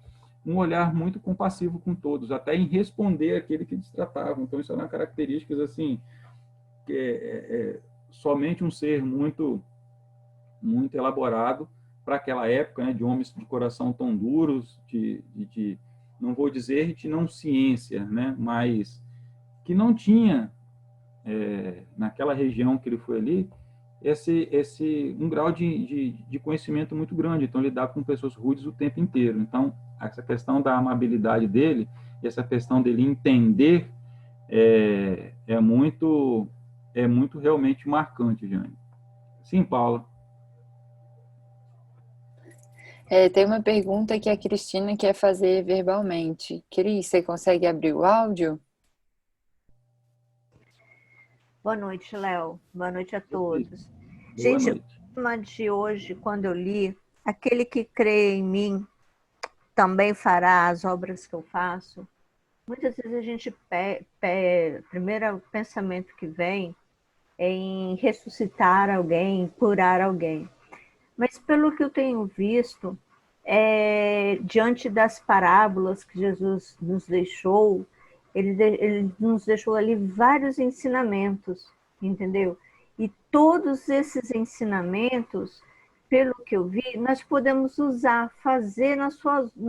um olhar muito compassivo com todos, até em responder aquele que destratava. Então, isso eram características, assim, que somente um ser muito, muito elaborado para aquela época, né, de homens de coração tão duros, não vou dizer de não ciência, né, mas que não tinha, naquela região que ele foi ali, um grau de conhecimento muito grande. Então, lidar com pessoas rudes o tempo inteiro. Então, essa questão da amabilidade dele, essa questão dele entender, é muito realmente marcante, Jane. Sim, Paula. Tem uma pergunta que a Cristina quer fazer verbalmente. Cris, você consegue abrir o áudio? Boa noite, Léo. Boa noite a todos. Boa Gente, noite. o tema de hoje, quando eu li, aquele que crê em mim também fará as obras que eu faço. Muitas vezes a gente, o primeiro pensamento que vem é em ressuscitar alguém, curar alguém. Mas pelo que eu tenho visto, diante das parábolas que Jesus nos deixou, ele nos deixou ali vários ensinamentos, entendeu? E todos esses ensinamentos, pelo que eu vi, nós podemos usar, fazer na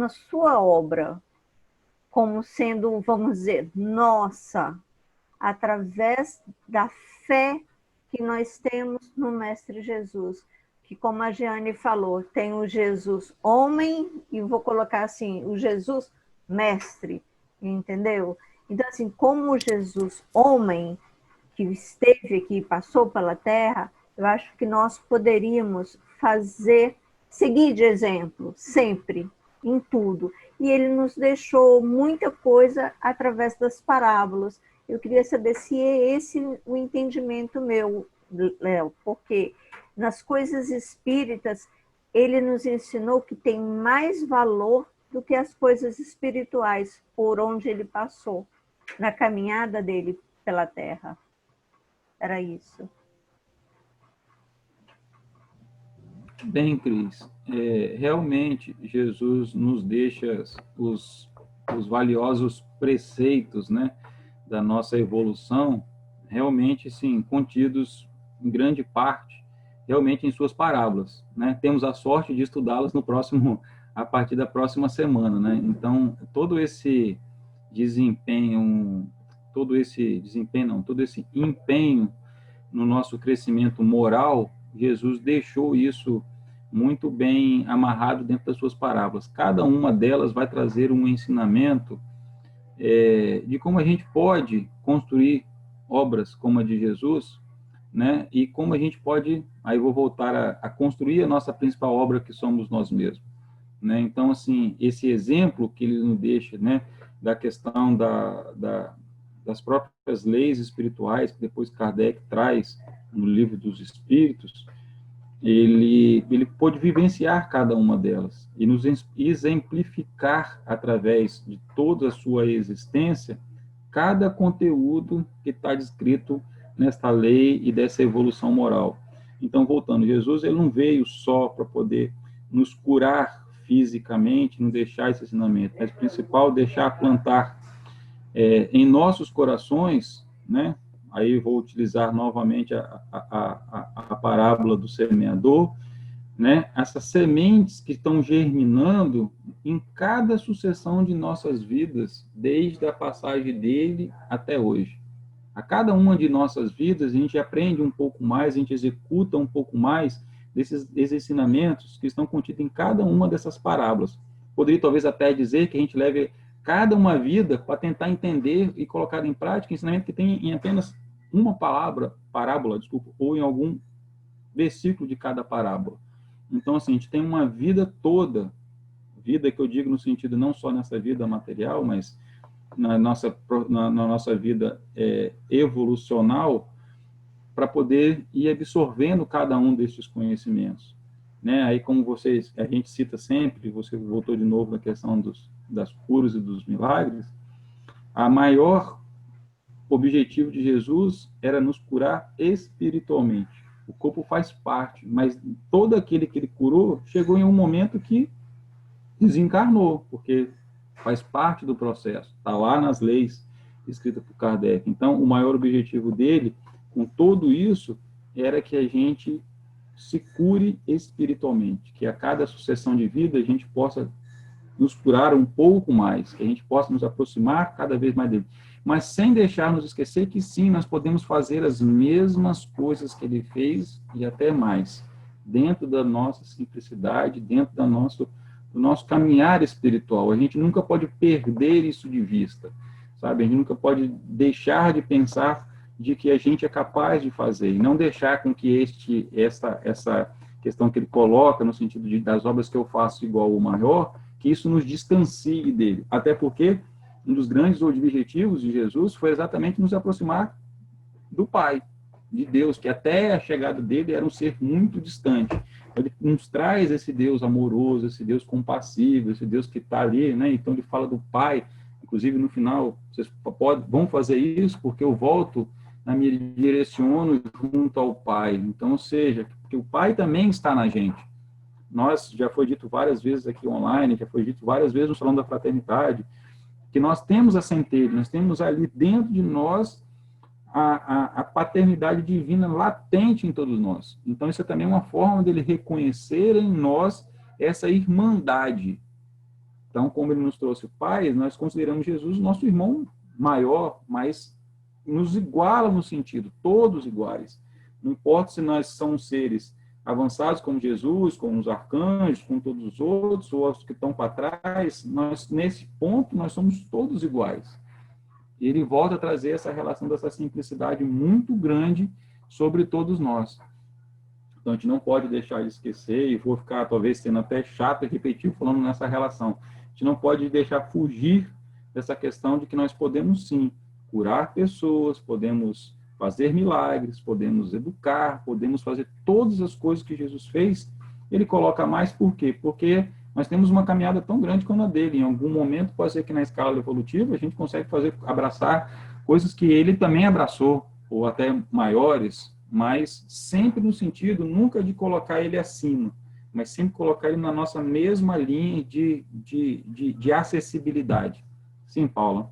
sua obra, como sendo, vamos dizer, nossa, através da fé que nós temos no Mestre Jesus. Que, como a Jeane falou, tem o Jesus homem, e vou colocar assim, o Jesus mestre, entendeu? Então, assim, como o Jesus homem, que esteve aqui, passou pela terra, eu acho que nós poderíamos seguir de exemplo, sempre, em tudo. e ele nos deixou muita coisa através das parábolas. Eu queria saber se é esse o entendimento meu, Léo, porque nas coisas espíritas ele nos ensinou que tem mais valor do que as coisas espirituais por onde ele passou, na caminhada dele pela Terra. Era isso. Bem, Cris, realmente Jesus nos deixa os valiosos preceitos, né, da nossa evolução, realmente, sim, contidos em grande parte, realmente em suas parábolas, né? Temos a sorte de estudá-las a partir da próxima semana, né? Então, todo esse empenho no nosso crescimento moral, Jesus deixou isso muito bem amarrado dentro das suas parábolas. Cada uma delas vai trazer um ensinamento de como a gente pode construir obras como a de Jesus, né? E como a gente pode, aí vou voltar a construir a nossa principal obra, que somos nós mesmos, né? Então, assim, esse exemplo que ele nos deixa, né, da questão das próprias leis espirituais, que depois Kardec traz no Livro dos Espíritos, ele pôde vivenciar cada uma delas e nos exemplificar, através de toda a sua existência, cada conteúdo que está descrito nesta lei e dessa evolução moral. Então, voltando, Jesus ele não veio só para poder nos curar fisicamente, não deixar esse ensinamento, mas o principal, deixar plantar em nossos corações, né? Aí vou utilizar novamente a parábola do semeador, né? Essas sementes que estão germinando em cada sucessão de nossas vidas, desde a passagem dele até hoje. A cada uma de nossas vidas, a gente aprende um pouco mais, a gente executa um pouco mais desses ensinamentos que estão contidos em cada uma dessas parábolas. Poderia talvez até dizer que a gente leve cada uma vida para tentar entender e colocar em prática ensinamento que tem em apenas uma parábola, ou em algum versículo de cada parábola. Então, assim, a gente tem uma vida toda, vida que eu digo no sentido não só nessa vida material, mas na nossa vida evolucional, para poder ir absorvendo cada um desses conhecimentos, né? Aí, como a gente cita sempre, você voltou de novo na questão das curas e dos milagres, a maior objetivo de Jesus era nos curar espiritualmente. O corpo faz parte, mas todo aquele que ele curou chegou em um momento que desencarnou, porque faz parte do processo, está lá nas leis escritas por Kardec. Então, o maior objetivo dele, com tudo isso, era que a gente se cure espiritualmente, que a cada sucessão de vida a gente possa nos curar um pouco mais, que a gente possa nos aproximar cada vez mais dele. Mas sem deixar nos esquecer que sim, nós podemos fazer as mesmas coisas que ele fez e até mais, dentro da nossa simplicidade, dentro do nosso caminhar espiritual. A gente nunca pode perder isso de vista, sabe? A gente nunca pode deixar de pensar de que a gente é capaz de fazer, e não deixar com que essa questão que ele coloca, no sentido das obras que eu faço igual ou maior, que isso nos distancie dele. Até porque um dos grandes objetivos de Jesus foi exatamente nos aproximar do Pai, de Deus, que até a chegada dele era um ser muito distante. Ele nos traz esse Deus amoroso, esse Deus compassivo, esse Deus que está ali, né? Então ele fala do Pai, inclusive no final, vocês vão fazer isso porque eu volto, me direciono junto ao Pai. Então, ou seja, porque o Pai também está na gente. Nós, já foi dito várias vezes aqui online, já foi dito várias vezes no Salão da Fraternidade, que nós temos a centelha, nós temos ali dentro de nós a paternidade divina latente em todos nós. Então, isso é também uma forma dele reconhecer em nós essa irmandade. Então, como ele nos trouxe o Pai, nós consideramos Jesus nosso irmão maior, mas nos iguala no sentido, todos iguais. Não importa se nós somos seres avançados como Jesus, como os arcanjos, como todos os outros, ou os que estão para trás, nesse ponto, nós somos todos iguais. E ele volta a trazer essa relação dessa simplicidade muito grande sobre todos nós. Então, a gente não pode deixar de esquecer, e vou ficar, talvez, sendo até chato e repetitivo falando nessa relação. A gente não pode deixar fugir dessa questão de que nós podemos, sim, curar pessoas, podemos fazer milagres, podemos educar, podemos fazer todas as coisas que Jesus fez. Ele coloca mais por quê? Porque nós temos uma caminhada tão grande quanto a dele. Em algum momento, pode ser que na escala evolutiva, a gente consegue abraçar coisas que ele também abraçou, ou até maiores, mas sempre no sentido, nunca de colocar ele acima, mas sempre colocar ele na nossa mesma linha de acessibilidade. Sim, Paula.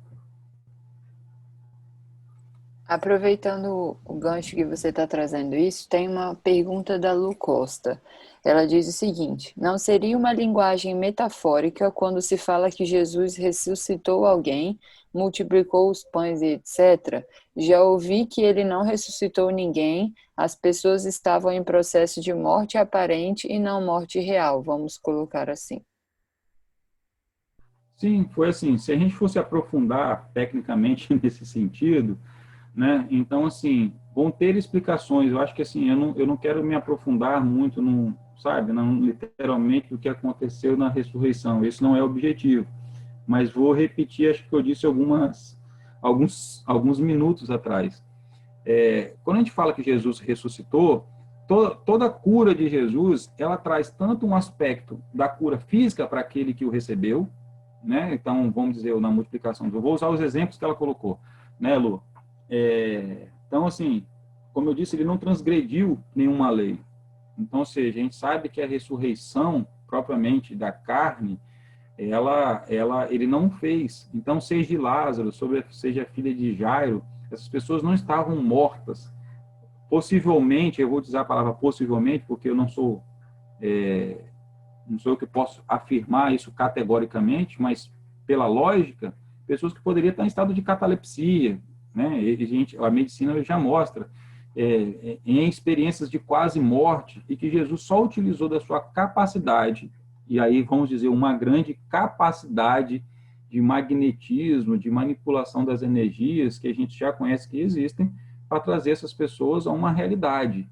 Aproveitando o gancho que você está trazendo isso, tem uma pergunta da Lu Costa. Ela diz o seguinte: não seria uma linguagem metafórica quando se fala que Jesus ressuscitou alguém, multiplicou os pães e etc? Já ouvi que ele não ressuscitou ninguém, as pessoas estavam em processo de morte aparente e não morte real, vamos colocar assim. Sim, foi assim. Se a gente fosse aprofundar tecnicamente nesse sentido, né? Então, assim, vão ter explicações. Eu acho que, assim, eu não quero me aprofundar muito, sabe, não literalmente do que aconteceu na ressurreição. Esse não é o objetivo. Mas vou repetir, acho que eu disse alguns minutos atrás. Quando a gente fala que Jesus ressuscitou, toda a cura de Jesus, ela traz tanto um aspecto da cura física para aquele que o recebeu, né? Então, vamos dizer, na multiplicação. Eu vou usar os exemplos que ela colocou, né, Lu? Então, assim, como eu disse, ele não transgrediu nenhuma lei. Então, ou seja, a gente sabe que a ressurreição, propriamente, da carne, ele não fez. Então, seja de Lázaro, seja a filha de Jairo, essas pessoas não estavam mortas. Possivelmente, eu vou usar a palavra possivelmente, porque eu não sou eu que posso afirmar isso categoricamente, mas pela lógica, pessoas que poderiam estar em estado de catalepsia, né? A medicina já mostra em experiências de quase morte, e que Jesus só utilizou da sua capacidade, e aí vamos dizer, uma grande capacidade de magnetismo, de manipulação das energias, que a gente já conhece que existem, para trazer essas pessoas a uma realidade.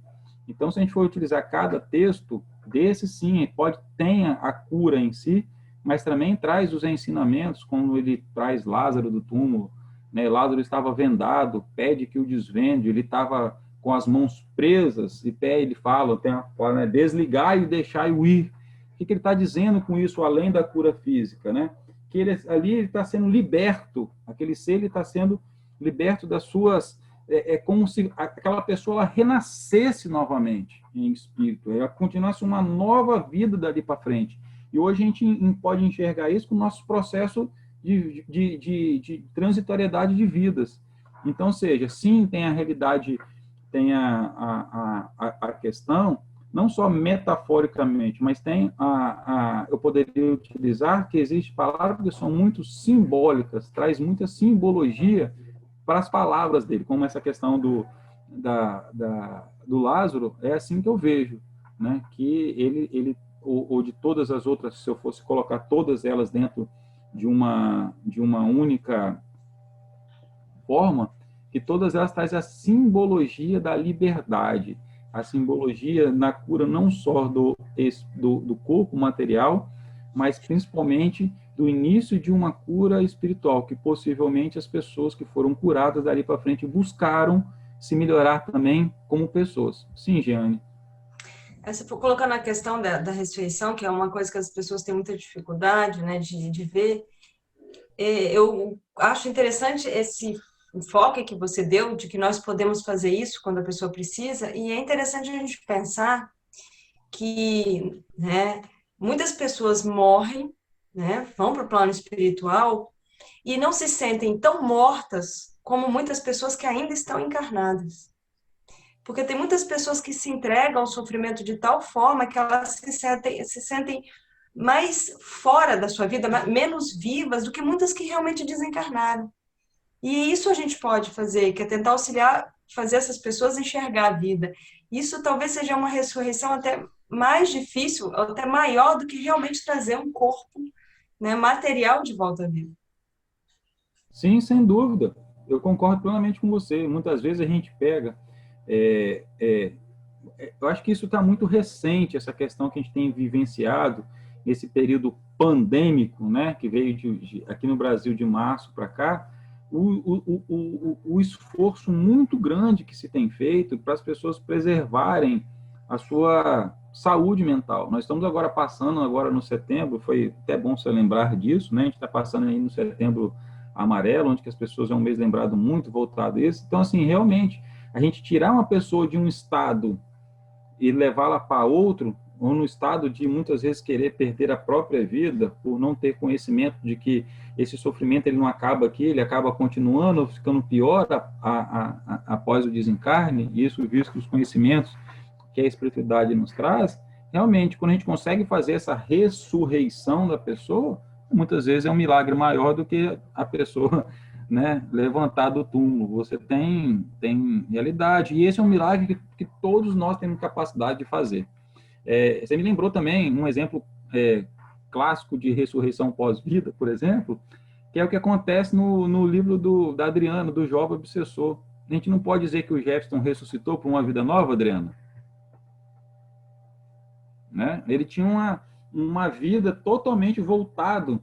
Então, se a gente for utilizar cada texto desse, sim, tenha a cura em si, mas também traz os ensinamentos, como ele traz Lázaro do túmulo, né? Lázaro estava vendado, pede que o desvende, ele estava com as mãos presas, e ele fala, né, desligar e deixar eu ir. O que ele está dizendo com isso, além da cura física, né? Que ele está sendo liberto, aquele ser está sendo liberto das suas... como se aquela pessoa ela renascesse novamente em espírito, ela continuasse uma nova vida dali para frente. E hoje a gente pode enxergar isso com o nosso processo de transitoriedade de vidas. Então, seja, sim, tem a realidade, tem a questão, não só metaforicamente, mas tem eu poderia utilizar que existem palavras que são muito simbólicas, traz muita simbologia para as palavras dele, como essa questão do Lázaro, é assim que eu vejo, né? Que ele ou de todas as outras, se eu fosse colocar todas elas dentro de uma única forma, que todas elas trazem a simbologia da liberdade, a simbologia na cura não só do corpo material, mas principalmente do início de uma cura espiritual, que possivelmente as pessoas que foram curadas dali para frente buscaram se melhorar também como pessoas. Sim, Jeane. Você for colocando a questão da ressurreição, que é uma coisa que as pessoas têm muita dificuldade, né, de ver, eu acho interessante esse enfoque que você deu, de que nós podemos fazer isso quando a pessoa precisa, e é interessante a gente pensar que, né, muitas pessoas morrem, né, vão para o plano espiritual e não se sentem tão mortas como muitas pessoas que ainda estão encarnadas. Porque tem muitas pessoas que se entregam ao sofrimento de tal forma que elas se sentem mais fora da sua vida, menos vivas do que muitas que realmente desencarnaram. E isso a gente pode fazer, que é tentar auxiliar, fazer essas pessoas enxergar a vida. Isso talvez seja uma ressurreição até mais difícil, até maior do que realmente trazer um corpo, né, material de volta à vida. Sim, sem dúvida. Eu concordo plenamente com você. Muitas vezes a gente pega... eu acho que isso está muito recente, essa questão que a gente tem vivenciado, esse período pandêmico, né, que veio aqui no Brasil de março para cá, o esforço muito grande que se tem feito para as pessoas preservarem a sua saúde mental. Nós estamos agora passando, agora no setembro, foi até bom você lembrar disso, né? A gente está passando aí no setembro amarelo, onde que as pessoas é um mês lembrado muito voltado a isso. Então, assim, realmente, a gente tirar uma pessoa de um estado e levá-la para outro, ou no estado de muitas vezes querer perder a própria vida, por não ter conhecimento de que esse sofrimento ele não acaba aqui, ele acaba continuando, ficando pior após o desencarne, e isso visto os conhecimentos que a espiritualidade nos traz, realmente, quando a gente consegue fazer essa ressurreição da pessoa, muitas vezes é um milagre maior do que a pessoa, né, levantar do túmulo. Você tem realidade, e esse é um milagre que todos nós temos capacidade de fazer. Você me lembrou também um exemplo clássico de ressurreição pós-vida, por exemplo, que é o que acontece no livro da Adriana, do Jovem Obsessor. A gente não pode dizer que o Jefferson ressuscitou para uma vida nova, Adriana? Né? Ele tinha uma vida totalmente voltado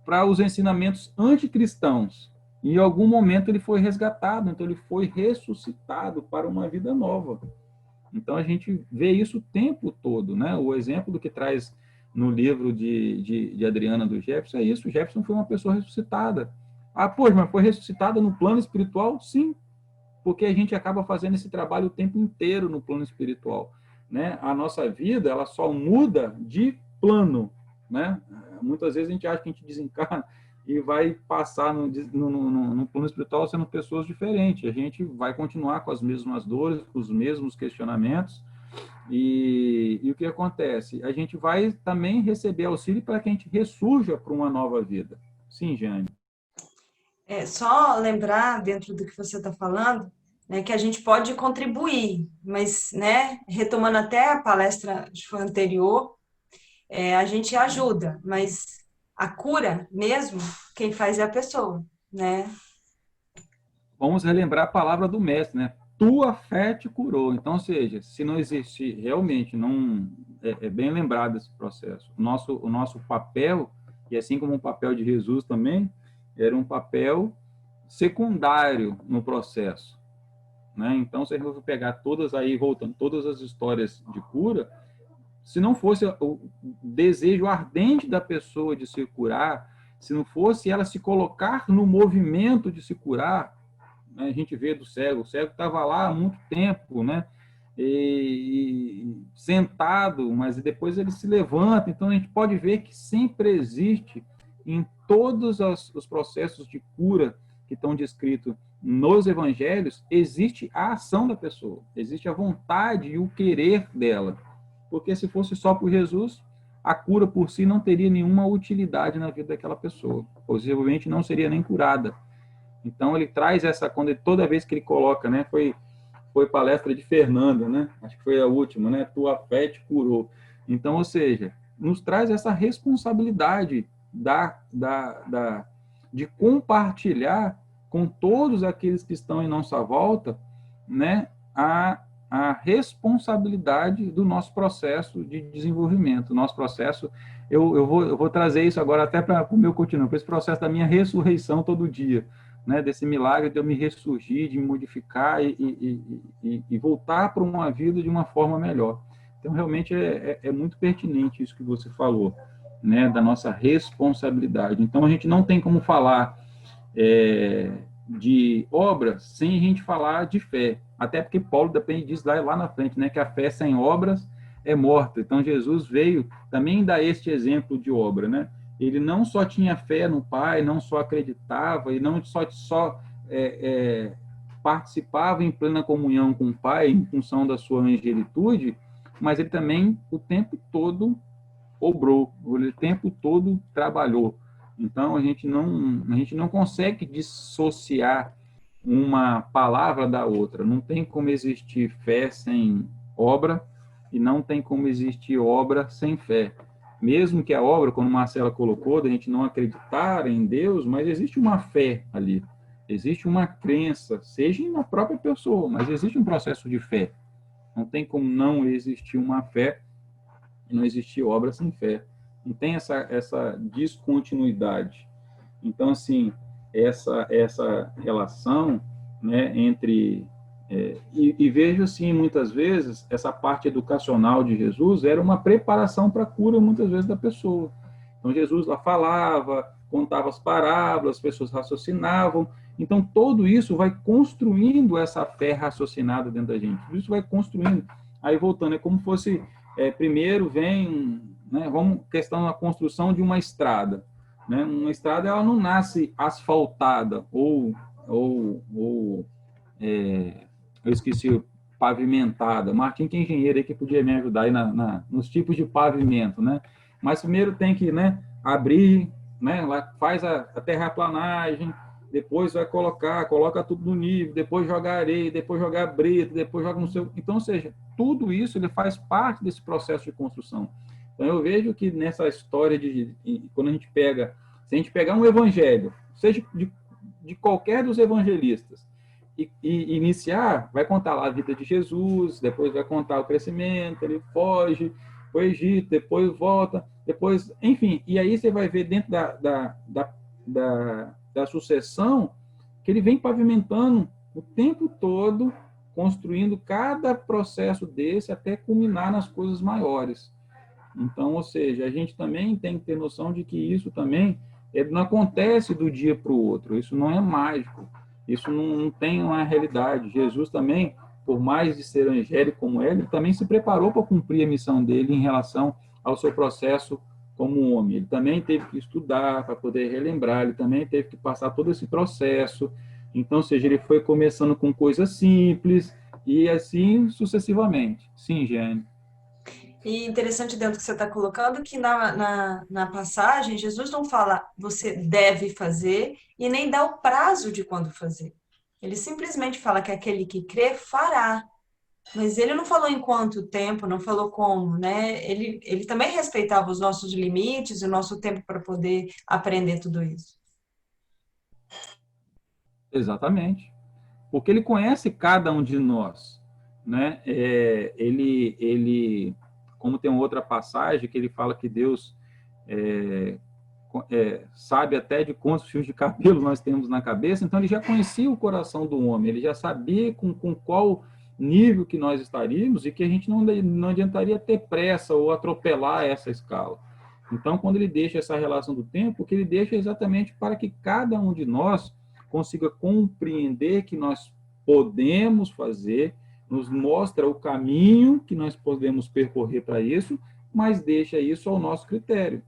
para os ensinamentos anticristãos. E em algum momento ele foi resgatado, então ele foi ressuscitado para uma vida nova. Então a gente vê isso o tempo todo, né? O exemplo do que traz no livro de Adriana do Jefferson é isso. O Jefferson foi uma pessoa ressuscitada. Pois, mas foi ressuscitada no plano espiritual? Sim, porque a gente acaba fazendo esse trabalho o tempo inteiro no plano espiritual, né? A nossa vida, ela só muda de plano, né? Muitas vezes a gente acha que a gente desencarna e vai passar no plano espiritual sendo pessoas diferentes. A gente vai continuar com as mesmas dores, com os mesmos questionamentos. E o que acontece? A gente vai também receber auxílio para que a gente ressurja para uma nova vida. Sim, Jane. Só lembrar, dentro do que você está falando, né, que a gente pode contribuir, mas, né, retomando até a palestra que foi anterior, a gente ajuda, mas a cura mesmo, quem faz é a pessoa, né? Vamos relembrar a palavra do mestre, né? Tua fé te curou. Então, ou seja, se não existir, realmente, não é bem lembrado esse processo. O nosso papel, e assim como o papel de Jesus também, era um papel secundário no processo, né? Então, se a gente for pegar todas as histórias de cura, se não fosse o desejo ardente da pessoa de se curar, se não fosse ela se colocar no movimento de se curar, né? A gente vê o cego estava lá há muito tempo, né? E sentado, mas depois ele se levanta. Então a gente pode ver que sempre existe em todos os processos de cura que estão descritos nos evangelhos, existe a ação da pessoa, existe a vontade e o querer dela. Porque se fosse só por Jesus, a cura por si não teria nenhuma utilidade na vida daquela pessoa. Possivelmente não seria nem curada. Então ele traz toda vez que ele coloca, né? Foi palestra de Fernando, né? Acho que foi a última, né? Tua fé te curou. Então, ou seja, nos traz essa responsabilidade de compartilhar com todos aqueles que estão em nossa volta, né? A responsabilidade do nosso processo de desenvolvimento, nosso processo, eu vou trazer isso agora até para o meu cotidiano, para esse processo da minha ressurreição todo dia, né, desse milagre de eu me ressurgir, de me modificar e voltar para uma vida de uma forma melhor. Então, realmente é muito pertinente isso que você falou, né, da nossa responsabilidade. Então, a gente não tem como falar de obras sem a gente falar de fé. Até porque Paulo depende disso lá na frente, né? Que a fé sem obras é morta. Então, Jesus veio também dar este exemplo de obra, né? Ele não só tinha fé no Pai, não só acreditava, e não só participava em plena comunhão com o Pai, em função da sua angelitude, mas ele também, o tempo todo, obrou, o tempo todo trabalhou. Então, a gente não consegue dissociar uma palavra da outra. Não tem como existir fé sem obra e não tem como existir obra sem fé. Mesmo que a obra, como Marcela colocou, da gente não acreditar em Deus, mas existe uma fé ali. Existe uma crença, seja na própria pessoa, mas existe um processo de fé. Não tem como não existir uma fé e não existir obra sem fé. não tem essa descontinuidade. Então, assim, essa relação, né, entre... e vejo, assim, muitas vezes, essa parte educacional de Jesus era uma preparação para a cura, muitas vezes, da pessoa. Então, Jesus lá falava, contava as parábolas, as pessoas raciocinavam. Então, tudo isso vai construindo essa fé raciocinada dentro da gente. Tudo isso vai construindo. Aí, voltando, é como fosse... primeiro vem... né, vamos questão da construção de uma estrada. Né? Uma estrada, ela não nasce asfaltada ou eu esqueci, pavimentada. Martim, que é engenheiro aí, que podia me ajudar aí nos tipos de pavimento, né? Mas primeiro tem que, né, abrir, né, lá faz a terraplanagem, depois vai coloca tudo no nível, depois joga areia, depois joga brita, depois joga no seu... Então, ou seja, tudo isso ele faz parte desse processo de construção. Então, eu vejo que nessa história quando a gente pega, se a gente pegar um evangelho, seja de qualquer dos evangelistas, e iniciar, vai contar lá a vida de Jesus, depois vai contar o crescimento, ele foge para o Egito, depois volta, depois, enfim, e aí você vai ver dentro da sucessão que ele vem pavimentando o tempo todo, construindo cada processo desse até culminar nas coisas maiores. Então, ou seja, a gente também tem que ter noção de que isso também não acontece do dia para o outro, isso não é mágico. Isso não tem uma realidade. Jesus também, por mais de ser angélico como ele também se preparou para cumprir a missão dele em relação ao seu processo como homem. Ele também teve que estudar para poder relembrar, ele também teve que passar todo esse processo. Então, ou seja, ele foi começando com coisas simples e assim sucessivamente. Sim, Jane. E interessante dentro do que você está colocando que na passagem, Jesus não fala você deve fazer e nem dá o prazo de quando fazer. Ele simplesmente fala que aquele que crê fará. Mas ele não falou em quanto tempo, não falou como, né? Ele também respeitava os nossos limites, o nosso tempo para poder aprender tudo isso. Exatamente. Porque ele conhece cada um de nós, né? Como tem outra passagem que ele fala que Deus sabe até de quantos fios de cabelo nós temos na cabeça, então ele já conhecia o coração do homem, ele já sabia com qual nível que nós estaríamos e que a gente não adiantaria ter pressa ou atropelar essa escala. Então, quando ele deixa essa relação do tempo, o que ele deixa é exatamente para que cada um de nós consiga compreender que nós podemos fazer, nos mostra o caminho que nós podemos percorrer para isso, mas deixa isso ao nosso critério.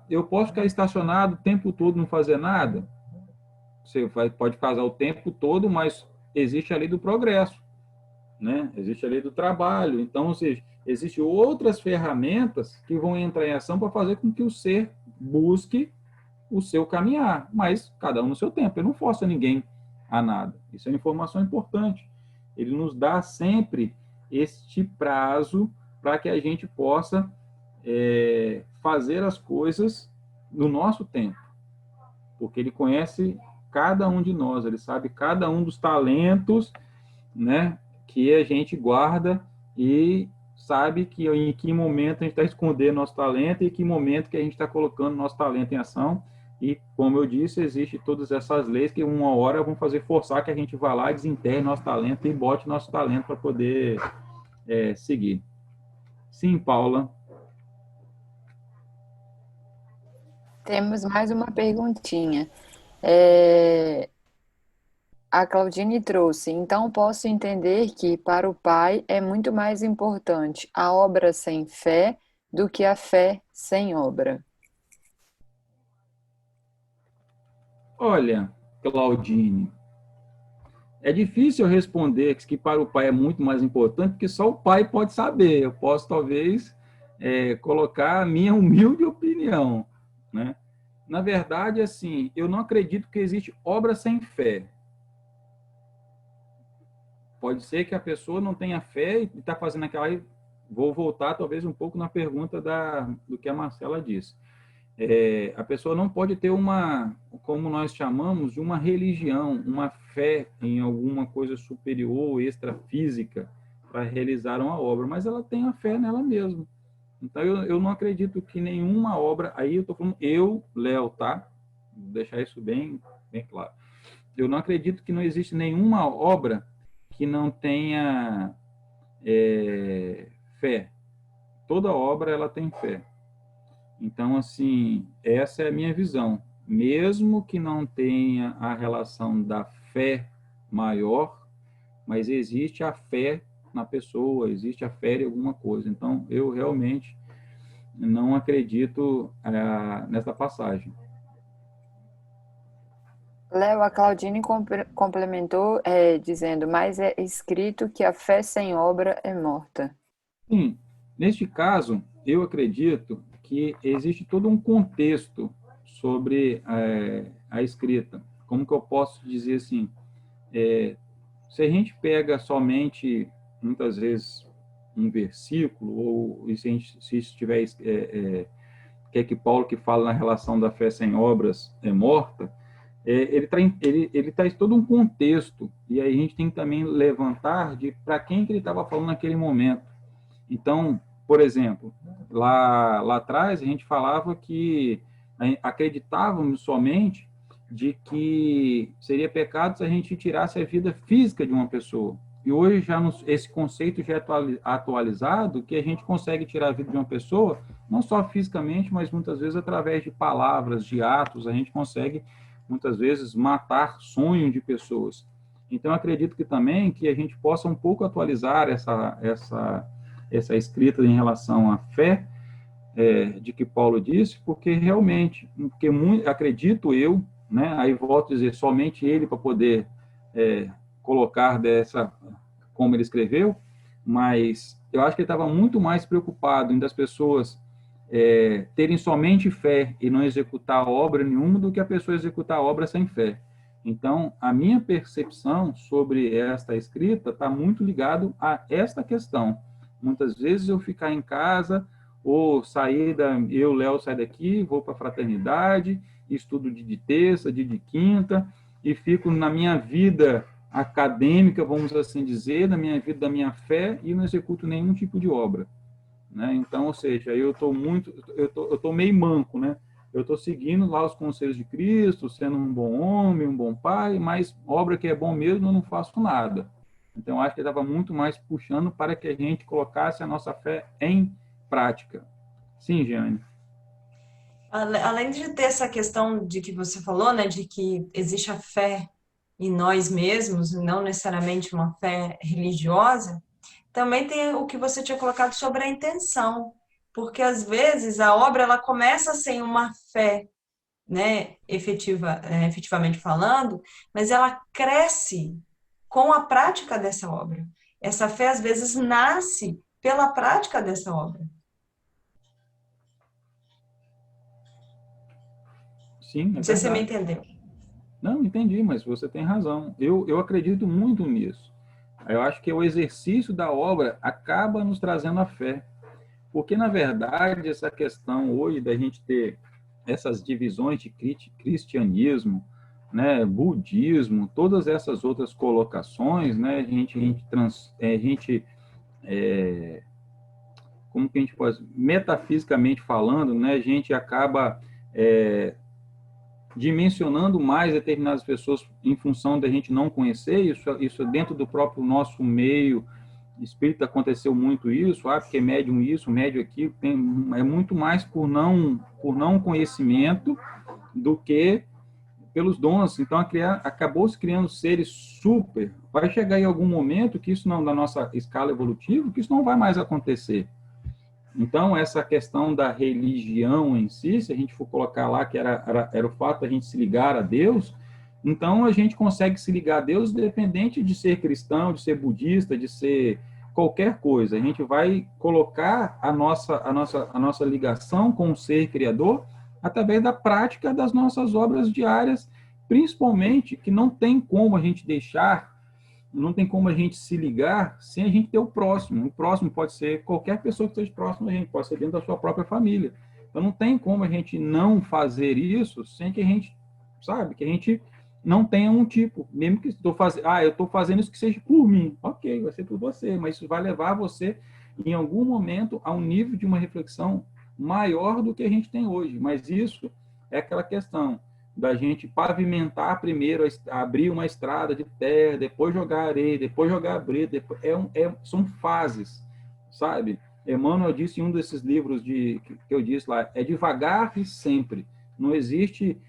Eu posso ficar estacionado o tempo todo não fazer nada? Você pode fazer o tempo todo, mas existe a lei do progresso, né? Existe a lei do trabalho. Então, ou seja, existem outras ferramentas que vão entrar em ação para fazer com que o ser busque o seu caminhar, mas cada um no seu tempo. Ele não força ninguém a nada. Isso é uma informação importante. Ele nos dá sempre este prazo para que a gente possa fazer as coisas no nosso tempo, porque ele conhece cada um de nós, ele sabe cada um dos talentos, né, que a gente guarda e sabe que em que momento a gente está escondendo nosso talento e em que momento que a gente está colocando nosso talento em ação. E, como eu disse, existe todas essas leis que uma hora vão fazer forçar que a gente vá lá, desenterre nosso talento e bote nosso talento para poder seguir. Sim, Paula. Temos mais uma perguntinha. A Claudine trouxe, então posso entender que para o Pai é muito mais importante a obra sem fé do que a fé sem obra. Olha, Claudine, é difícil responder que para o Pai é muito mais importante, porque só o Pai pode saber. Eu posso, talvez, colocar a minha humilde opinião, né? Na verdade, assim, eu não acredito que existe obra sem fé. Pode ser que a pessoa não tenha fé e está fazendo aquela... Vou voltar, talvez, um pouco na pergunta do que a Marcela disse. A pessoa não pode ter uma, como nós chamamos, de uma religião, uma fé em alguma coisa superior, extrafísica, para realizar uma obra, mas ela tem a fé nela mesma. Então, eu não acredito que nenhuma obra, aí eu estou falando eu, Léo, tá? Vou deixar isso bem, bem claro. Eu não acredito que não existe nenhuma obra que não tenha fé. Toda obra, ela tem fé. Então, assim, essa é a minha visão. Mesmo que não tenha a relação da fé maior, mas existe a fé na pessoa, existe a fé em alguma coisa. Então, eu realmente não acredito nessa passagem. Léo, a Claudine complementou dizendo, mas é escrito que a fé sem obra é morta. Sim, neste caso, eu acredito que existe todo um contexto sobre a escrita. Como que eu posso dizer assim? Se a gente pega somente, muitas vezes, um versículo, ou se estiver que é que Paulo que fala na relação da fé sem obras é morta, ele traz todo um contexto, e aí a gente tem que também levantar de para quem que ele estava falando naquele momento. Então, por exemplo, lá atrás a gente falava que acreditávamos somente de que seria pecado se a gente tirasse a vida física de uma pessoa. E hoje já esse conceito já é atualizado, que a gente consegue tirar a vida de uma pessoa, não só fisicamente, mas muitas vezes através de palavras, de atos, a gente consegue muitas vezes matar sonhos de pessoas. Então, acredito que também que a gente possa um pouco atualizar essa escrita em relação à fé de que Paulo disse, porque realmente, porque acredito eu, né, aí volto a dizer, somente ele para poder colocar como ele escreveu, mas eu acho que ele estava muito mais preocupado em das pessoas terem somente fé e não executar obra nenhuma do que a pessoa executar obra sem fé. Então, a minha percepção sobre esta escrita está muito ligado a esta questão. Muitas vezes eu ficar em casa ou eu, Léo, saio daqui, vou para a fraternidade, estudo de terça, de quinta, e fico na minha vida acadêmica, vamos assim dizer, na minha vida da minha fé, e não executo nenhum tipo de obra. Né? Então, ou seja, eu estou meio manco, né? Eu estou seguindo lá os conselhos de Cristo, sendo um bom homem, um bom pai, mas obra que é bom mesmo, eu não faço nada. Então, acho que ele estava muito mais puxando para que a gente colocasse a nossa fé em prática. Sim, Jeane. Além de ter essa questão de que você falou, né, de que existe a fé em nós mesmos, não necessariamente uma fé religiosa, também tem o que você tinha colocado sobre a intenção, porque às vezes a obra ela começa sem uma fé, né, efetivamente falando, mas ela cresce com a prática dessa obra. Essa fé às vezes nasce pela prática dessa obra. Sim, Não sei se você me entendeu. Não, entendi, mas você tem razão. Eu acredito muito nisso. Eu acho que o exercício da obra acaba nos trazendo a fé. Porque, na verdade, essa questão hoje da gente ter essas divisões de cristianismo, né, budismo, todas essas outras colocações, né, como que a gente pode, metafisicamente falando, né, a gente acaba dimensionando mais determinadas pessoas em função da gente não conhecer, isso dentro do próprio nosso meio espírita aconteceu muito isso, porque é médium isso, médium aquilo, é muito mais por não conhecimento do que pelos dons. Então, acabou se criando seres super. Vai chegar em algum momento que isso não, da nossa escala evolutiva, que isso não vai mais acontecer. Então, essa questão da religião em si, se a gente for colocar lá que era o fato da gente se ligar a Deus, então a gente consegue se ligar a Deus independente de ser cristão, de ser budista, de ser qualquer coisa. A gente vai colocar a nossa ligação com o ser criador através da prática das nossas obras diárias, principalmente que não tem como a gente se ligar sem a gente ter o próximo. O próximo pode ser qualquer pessoa que esteja próximo a gente, pode ser dentro da sua própria família. Então, não tem como a gente não fazer isso sem que a gente, que a gente não tenha um tipo. Mesmo que eu estou fazendo isso que seja por mim. Ok, vai ser por você, mas isso vai levar você em algum momento, a um nível de uma reflexão maior do que a gente tem hoje. Mas isso é aquela questão da gente pavimentar primeiro, abrir uma estrada de terra, depois jogar areia, depois jogar brita, depois, são fases, sabe? Emmanuel disse em um desses livros que eu disse lá, é devagar e sempre. Não existe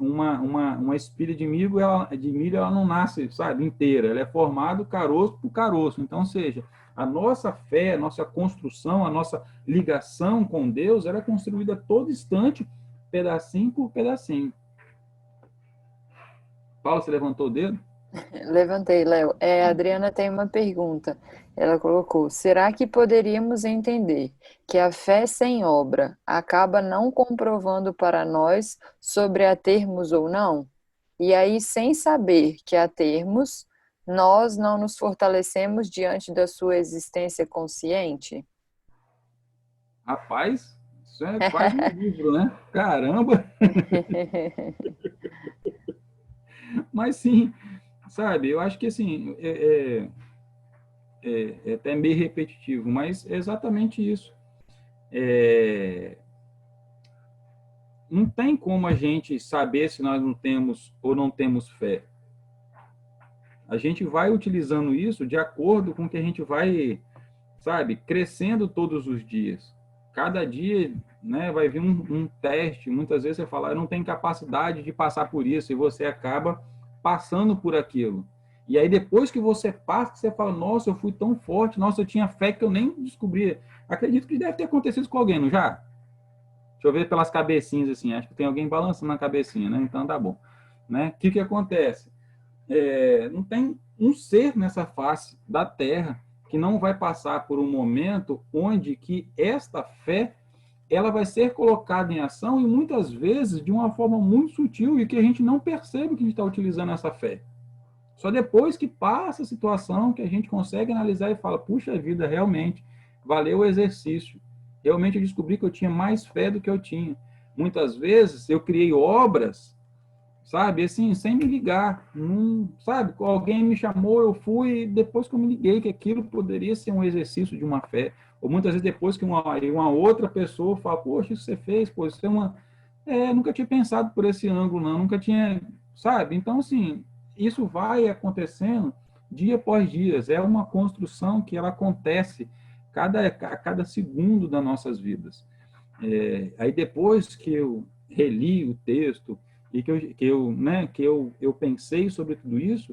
uma espiga de milho, ela não nasce, sabe, inteira. Ela é formada caroço por caroço. Então, ou seja, a nossa fé, a nossa construção, a nossa ligação com Deus, ela é construída a todo instante, pedacinho por pedacinho. Paulo, você levantou o dedo? Levantei, Léo. A Adriana tem uma pergunta. Ela colocou: será que poderíamos entender que a fé sem obra acaba não comprovando para nós sobre a termos ou não? E aí, sem saber que a termos, nós não nos fortalecemos diante da sua existência consciente? Rapaz, isso é quase um livro, né? Caramba! Mas sim, sabe, eu acho que assim, é até meio repetitivo, mas é exatamente isso. Não tem como a gente saber se nós não temos ou não temos fé. A gente vai utilizando isso de acordo com que a gente vai, sabe, crescendo todos os dias. Cada dia, né, vai vir um teste. Muitas vezes você fala, eu não tenho capacidade de passar por isso, e você acaba passando por aquilo. E aí depois que você passa, você fala, nossa, eu fui tão forte, nossa, eu tinha fé que eu nem descobri. Acredito que deve ter acontecido com alguém, não já? Deixa eu ver pelas cabecinhas, assim, acho que tem alguém balançando na cabecinha, né? Então tá bom. Né? O que acontece? Não tem um ser nessa face da Terra que não vai passar por um momento onde que esta fé ela vai ser colocada em ação e muitas vezes de uma forma muito sutil e que a gente não percebe que a gente está utilizando essa fé. Só depois que passa a situação que a gente consegue analisar e fala, puxa vida, realmente, valeu o exercício. Realmente eu descobri que eu tinha mais fé do que eu tinha. Muitas vezes eu criei obras, sabe, assim, sem me ligar. Sabe, alguém me chamou, eu fui, depois que eu me liguei que aquilo poderia ser um exercício de uma fé. Ou muitas vezes depois que uma outra pessoa fala, poxa, isso que você fez, pô, isso é uma... nunca tinha pensado por esse ângulo, não, nunca tinha, sabe? Então, assim, isso vai acontecendo dia após dia. É uma construção que ela acontece a cada segundo das nossas vidas. Aí depois que eu reli o texto e que eu pensei sobre tudo isso,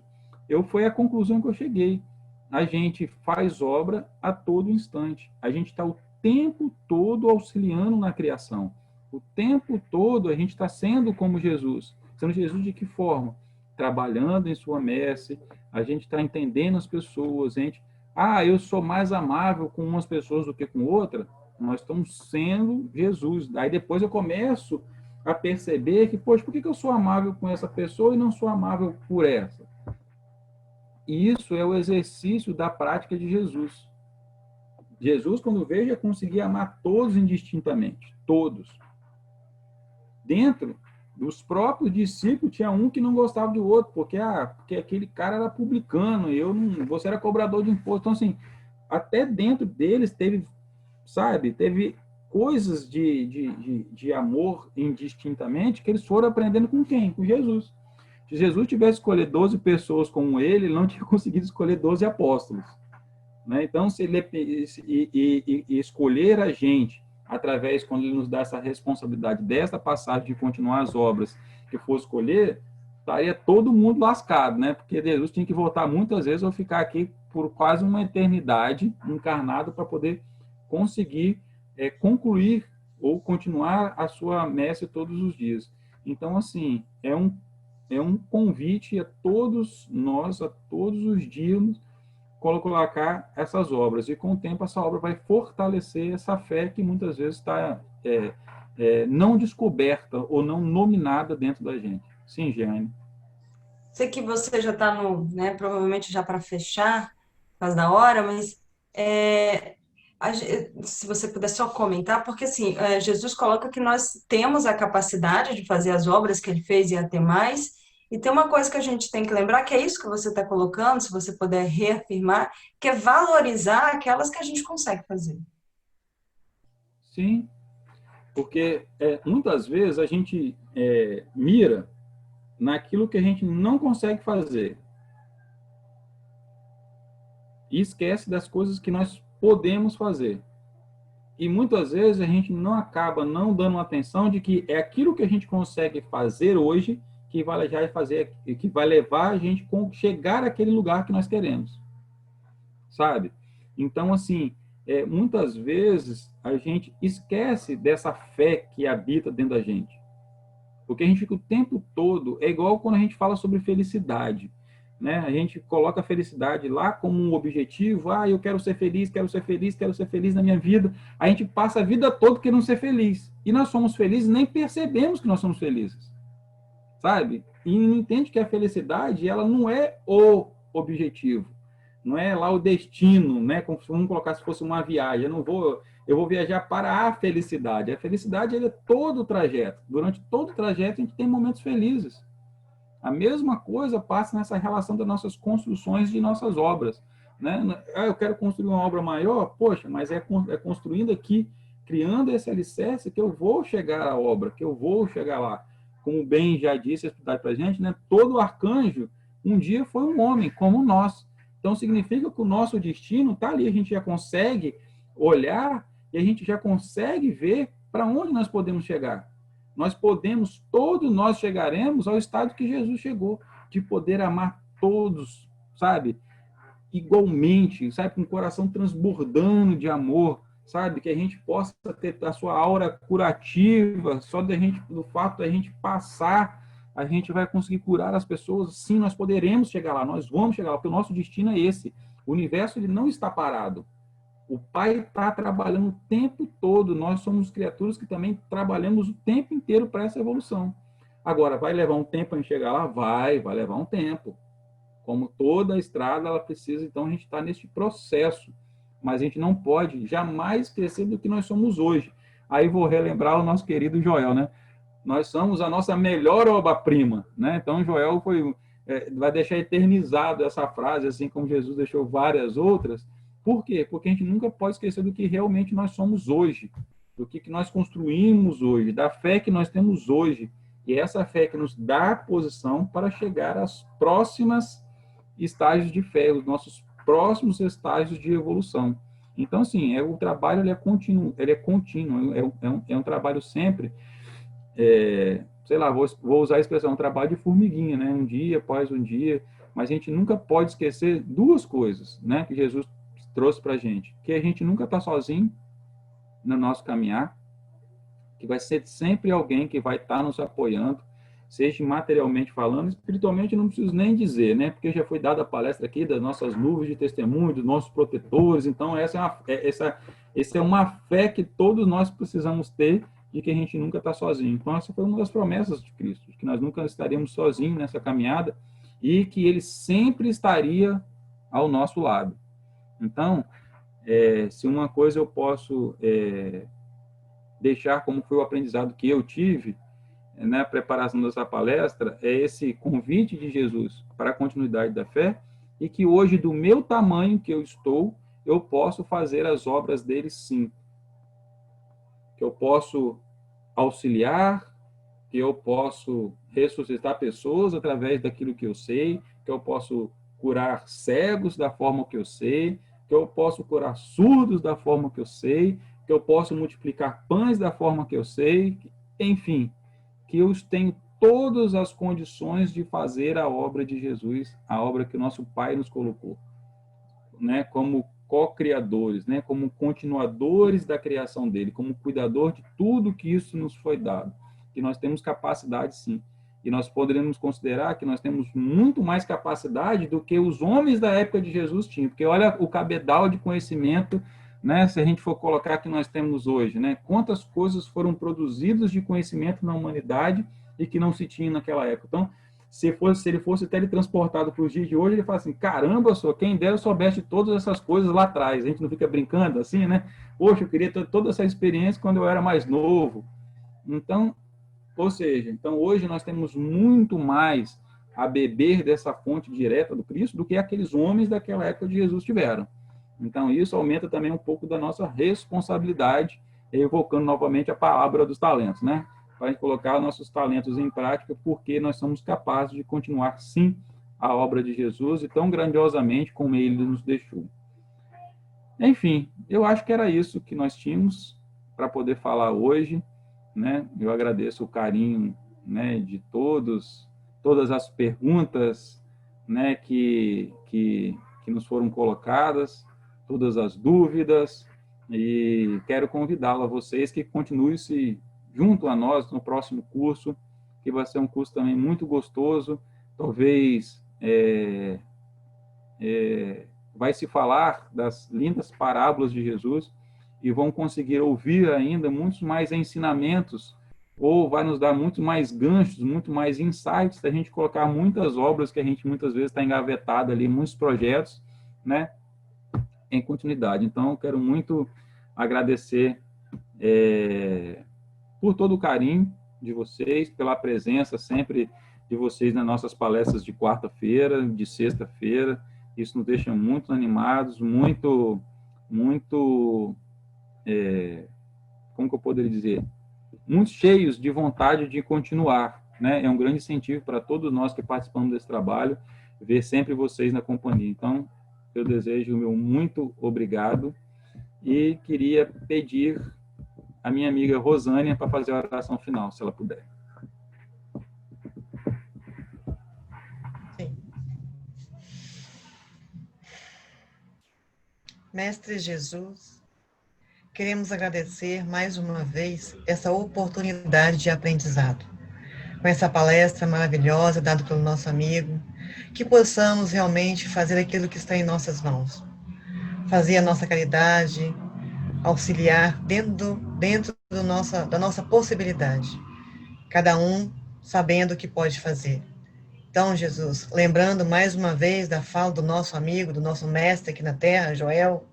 foi a conclusão que eu cheguei. A gente faz obra a todo instante. A gente está o tempo todo auxiliando na criação. O tempo todo a gente está sendo como Jesus. Sendo Jesus de que forma? Trabalhando em sua messe, a gente está entendendo as pessoas, eu sou mais amável com umas pessoas do que com outras. Nós estamos sendo Jesus. Aí depois eu começo a perceber que, poxa, por que eu sou amável com essa pessoa e não sou amável por essa? E isso é o exercício da prática de Jesus. Jesus, quando veio, já conseguia amar todos indistintamente. Todos. Dentro dos próprios discípulos, tinha um que não gostava do outro, porque aquele cara era publicano, você era cobrador de imposto. Então, assim, até dentro deles teve coisas de amor indistintamente que eles foram aprendendo com quem? Com Jesus. Se Jesus tivesse escolhido 12 pessoas como ele não tinha conseguido escolher 12 apóstolos. Né? Então, se ele escolher a gente, através, quando ele nos dá essa responsabilidade desta passagem de continuar as obras que for escolher, estaria todo mundo lascado, né? Porque Jesus tinha que voltar muitas vezes ou ficar aqui por quase uma eternidade encarnado para poder conseguir concluir ou continuar a sua messe todos os dias. Então, assim, é um convite a todos nós, a todos os dias, colocar essas obras. E com o tempo, essa obra vai fortalecer essa fé que muitas vezes está não descoberta ou não nominada dentro da gente. Sim, Jeane. Sei que você já está provavelmente já para fechar, por causa da hora, mas se você puder só comentar, porque assim, Jesus coloca que nós temos a capacidade de fazer as obras que ele fez e até mais, E tem uma coisa que a gente tem que lembrar, que é isso que você está colocando, se você puder reafirmar, que é valorizar aquelas que a gente consegue fazer. Sim, porque muitas vezes a gente mira naquilo que a gente não consegue fazer e esquece das coisas que nós podemos fazer. E muitas vezes a gente não acaba não dando atenção de que é aquilo que a gente consegue fazer hoje que vai que vai levar a gente a chegar àquele lugar que nós queremos, sabe? Então, assim, muitas vezes a gente esquece dessa fé que habita dentro da gente. Porque a gente fica o tempo todo, é igual quando a gente fala sobre felicidade, né? A gente coloca a felicidade lá como um objetivo, eu quero ser feliz, quero ser feliz, quero ser feliz na minha vida. A gente passa a vida toda querendo ser feliz. E nós somos felizes, nem percebemos que nós somos felizes, sabe? E não entende que a felicidade, ela não é o objetivo, não é lá o destino, né? Como vamos colocar se fosse uma viagem. Eu vou viajar para a felicidade. A felicidade é todo o trajeto. Durante todo o trajeto a gente tem momentos felizes. A mesma coisa passa nessa relação das nossas construções de nossas obras, né? Eu quero construir uma obra maior, poxa, mas é construindo aqui, criando esse alicerce que eu vou chegar à obra, que eu vou chegar lá. Como bem já disse a Espírito para a gente, né? Todo arcanjo um dia foi um homem, como nós. Então significa que o nosso destino está ali, a gente já consegue olhar e a gente já consegue ver para onde nós podemos chegar. Todos nós chegaremos ao estado que Jesus chegou, de poder amar todos, sabe? Igualmente, sabe? Com o coração transbordando de amor, sabe? Que a gente possa ter a sua aura curativa, só do fato da gente passar, a gente vai conseguir curar as pessoas. Sim, nós poderemos chegar lá, nós vamos chegar lá, porque o nosso destino é esse. O universo ele não está parado. O Pai está trabalhando o tempo todo. Nós somos criaturas que também trabalhamos o tempo inteiro para essa evolução. Agora, vai levar um tempo para chegar lá? Vai levar um tempo. Como toda a estrada, ela precisa, então, a gente está nesse processo. Mas a gente não pode jamais esquecer do que nós somos hoje. Aí vou relembrar o nosso querido Joel, né? Nós somos a nossa melhor obra-prima, né? Então, Joel vai deixar eternizado essa frase, assim como Jesus deixou várias outras. Por quê? Porque a gente nunca pode esquecer do que realmente nós somos hoje, do que nós construímos hoje, da fé que nós temos hoje. E é essa fé que nos dá a posição para chegar às próximas estágios de fé, os nossos próximos estágios de evolução. Então, assim, o trabalho ele é contínuo, é um trabalho sempre, sei lá, vou usar a expressão, um trabalho de formiguinha, né? Um dia após um dia, mas a gente nunca pode esquecer duas coisas, né? Que Jesus trouxe para a gente, que a gente nunca está sozinho no nosso caminhar, que vai ser sempre alguém que vai estar nos apoiando, seja materialmente falando, espiritualmente não preciso nem dizer, né? Porque já foi dada a palestra aqui das nossas nuvens de testemunho, dos nossos protetores, então essa é uma fé que todos nós precisamos ter, de que a gente nunca está sozinho. Então essa foi uma das promessas de Cristo, que nós nunca estaremos sozinhos nessa caminhada e que Ele sempre estaria ao nosso lado. Então, se uma coisa eu posso deixar como foi o aprendizado que eu tive na preparação dessa palestra, é esse convite de Jesus para a continuidade da fé, e que hoje, do meu tamanho que eu estou, eu posso fazer as obras dele sim. Que eu posso auxiliar, que eu posso ressuscitar pessoas através daquilo que eu sei, que eu posso curar cegos da forma que eu sei, que eu posso curar surdos da forma que eu sei, que eu posso multiplicar pães da forma que eu sei, enfim, que eu tenho todas as condições de fazer a obra de Jesus, a obra que o nosso Pai nos colocou, né, como co-criadores, né, como continuadores da criação dele, como cuidador de tudo que isso nos foi dado, que nós temos capacidade sim, e nós poderíamos considerar que nós temos muito mais capacidade do que os homens da época de Jesus tinham, porque olha o cabedal de conhecimento, né, se a gente for colocar que nós temos hoje, né, quantas coisas foram produzidas de conhecimento na humanidade e que não se tinha naquela época. Então, se ele fosse teletransportado para os dias de hoje, ele fala assim, caramba, quem dera eu soubesse de todas essas coisas lá atrás. A gente não fica brincando assim, né? Poxa, eu queria ter toda essa experiência quando eu era mais novo. Então, ou seja, hoje nós temos muito mais a beber dessa fonte direta do Cristo do que aqueles homens daquela época de Jesus tiveram. Então, isso aumenta também um pouco da nossa responsabilidade, evocando novamente a palavra dos talentos, né? Para a gente colocar nossos talentos em prática, porque nós somos capazes de continuar, sim, a obra de Jesus e tão grandiosamente como ele nos deixou. Enfim, eu acho que era isso que nós tínhamos para poder falar hoje, né? Eu agradeço o carinho, né, de todas as perguntas, né, que nos foram colocadas, todas as dúvidas, e quero convidá-lo a vocês que continuem-se junto a nós no próximo curso, que vai ser um curso também muito gostoso, talvez vai se falar das lindas parábolas de Jesus e vão conseguir ouvir ainda muitos mais ensinamentos, ou vai nos dar muito mais ganchos, muito mais insights, da gente colocar muitas obras que a gente muitas vezes está engavetado ali, muitos projetos, né, em continuidade. Então, eu quero muito agradecer por todo o carinho de vocês, pela presença sempre de vocês nas nossas palestras de quarta-feira, de sexta-feira. Isso nos deixa muito animados, muito, como que eu poderia dizer? Muito cheios de vontade de continuar, né? É um grande incentivo para todos nós que participamos desse trabalho, ver sempre vocês na companhia. Então, eu desejo o meu muito obrigado e queria pedir a minha amiga Rosânia para fazer a oração final, se ela puder. Sim. Mestre Jesus, queremos agradecer mais uma vez essa oportunidade de aprendizado. Com essa palestra maravilhosa dada pelo nosso amigo, que possamos realmente fazer aquilo que está em nossas mãos. Fazer a nossa caridade, auxiliar dentro da nossa possibilidade. Cada um sabendo o que pode fazer. Então, Jesus, lembrando mais uma vez da fala do nosso amigo, do nosso mestre aqui na Terra, Joel,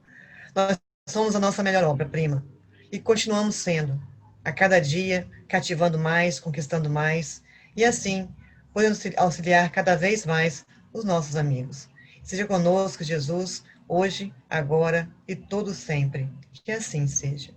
nós somos a nossa melhor obra-prima e continuamos sendo, a cada dia, cativando mais, conquistando mais, e assim, podemos auxiliar cada vez mais os nossos amigos. Seja conosco, Jesus, hoje, agora e todo sempre. Que assim seja.